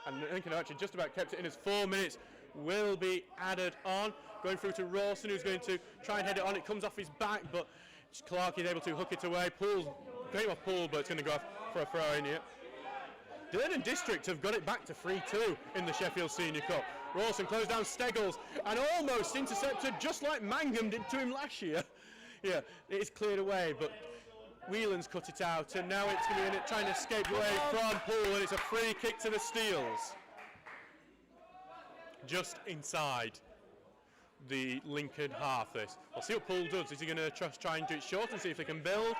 Speaker 1: And Lincoln actually just about kept it in as 4 minutes will be added on. Going through to Rawson, who's going to try and head it on. It comes off his back, but Clark is able to hook it away. Came off Poole, but it's going to go off for a throw in here. Durden District have got it back to 3-2 in the Sheffield Senior Cup. Rawson closed down Steggles and almost intercepted, just like Mangum did to him last year. Yeah, it is cleared away, but Whelan's cut it out, and now it's going to be in it trying to escape away from Poole, and it's a free kick to the Steels. Just inside the Lincoln half this. We'll see what Poole does. Is he going to try and do it short and see if they can build,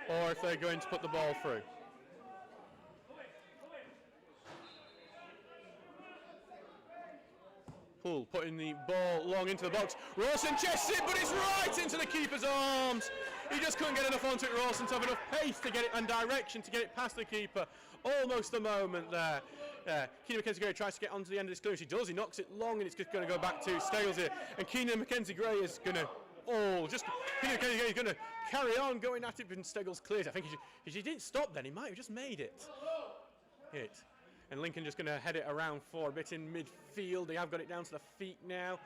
Speaker 1: or if they're going to put the ball through? Poole putting the ball long into the box. Rawson chests it, but it's right into the keeper's arms. He just couldn't get enough onto it. Rawson to have enough pace to get it and direction to get it past the keeper. Almost a moment there. Keenan Mackenzie Gray tries to get onto the end of this clearance. He does. He knocks it long, and it's just going to go back to Stales here. And Keenan Mackenzie Gray is going to. Keenan Mackenzie Gray is going to carry on going at it, but Steggles clears. I think if he didn't stop then, he might have just made it. And Lincoln just going to head it around for a bit in midfield. They have got it down to the feet now.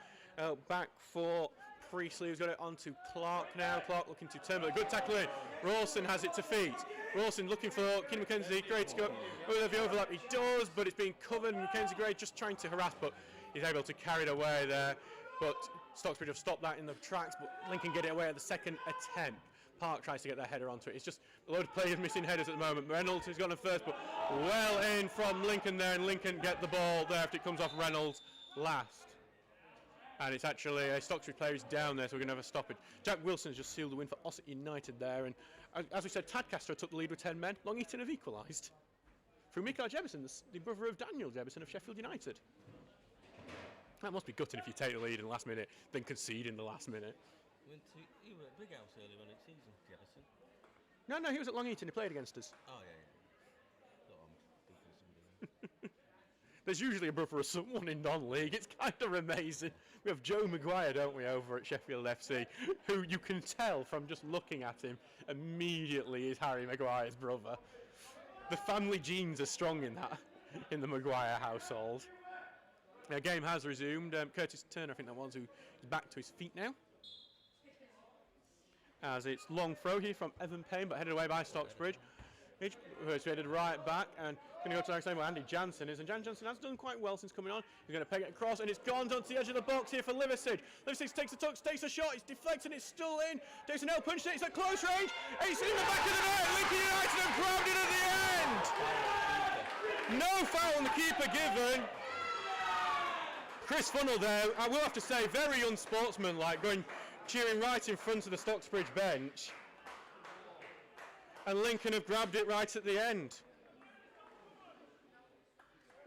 Speaker 1: Back for Priestley, who's got it onto Clark now. Clark looking to turn, but a good tackle in. Rawson has it to feet. Rawson looking for Keenan Mackenzie Gray to go over the overlap. He does, but it's being covered. Mackenzie Gray just trying to harass, but he's able to carry it away there. But Stocksbridge have stopped that in the tracks, but Lincoln get it away at the second attempt. Park tries to get their header onto it. It's just a load of players missing headers at the moment. Reynolds has gone in first, but well in from Lincoln there, and Lincoln get the ball there after it comes off Reynolds last. And it's actually a Stocksbridge player who's down there, so we're going to have a stoppage. Jack Wilson has just sealed the win for Ossett United there, and as we said, Tadcaster took the lead with 10 men. Long Eaton have equalised through Mikael Jebison, the brother of Daniel Jebison of Sheffield United. That must be gutting if you take the lead in the last minute, then concede in the last minute.
Speaker 3: You were at Big House earlier on in season, Jefferson.
Speaker 1: No, he was at Long Eaton. He played against us.
Speaker 3: Oh, yeah. Thought I'm thinking of somebody.
Speaker 1: There's usually a brother of someone in non-league. It's kind of amazing. We have Joe Maguire, don't we, over at Sheffield FC, who you can tell from just looking at him immediately is Harry Maguire's brother. The family genes are strong in the Maguire household. The game has resumed. Curtis Turner, I think that was, who is back to his feet now. As it's long throw here from Evan Payne, but headed away by Stocksbridge. It's headed right back, and going to go to the next time where Andy Jansen is. And Jan Jansen has done quite well since coming on. He's going to peg it across, and it's gone down to the edge of the box here for Liversidge. Liversidge takes a touch, takes a shot, it's deflected, it's still in. Takes an L punch, it's at close range. It's in the back of the net. Lincoln United have grabbed it at the end. No foul on the keeper given. Chris Funnell there, I will have to say, very unsportsmanlike, cheering right in front of the Stocksbridge bench. And Lincoln have grabbed it right at the end.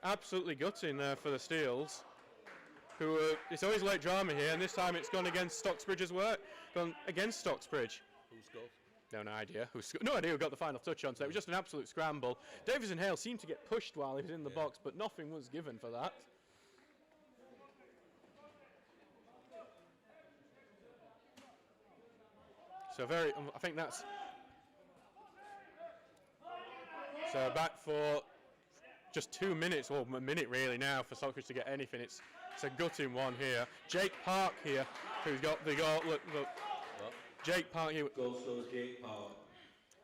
Speaker 1: Absolutely gutting there for the Steels. It's always late drama here, and this time it's gone against Stocksbridge's work. Gone against Stocksbridge.
Speaker 3: Who scored?
Speaker 1: no idea who got the final touch on, so it was just an absolute scramble. Davies and Hale seemed to get pushed while he was in the box, but nothing was given for that. So I think that's... So back for just 2 minutes, or a minute really now, for Stocksbridge to get anything. It's a gutting one here. Jake Park here, who's got the goal. Look. Jake Park here.
Speaker 2: Goal scores Jake Park.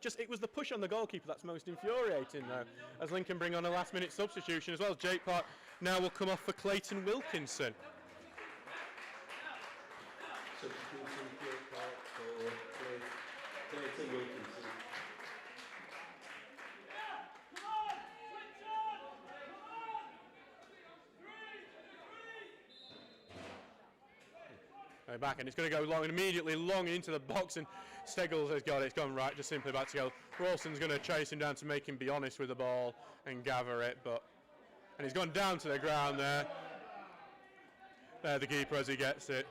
Speaker 1: It was the push on the goalkeeper that's most infuriating though, as Lincoln bring on a last-minute substitution as well. Jake Park now will come off for Clayton Wilkinson.
Speaker 2: Substitution Jake Park for Clayton Wilkinson.
Speaker 1: Back, and it's going to go immediately long into the box, and Steggles has got it. It's gone right, just simply back to go. Rawson's going to chase him down to make him be honest with the ball and gather it, and he's gone down to the ground there. There, the keeper as he gets it.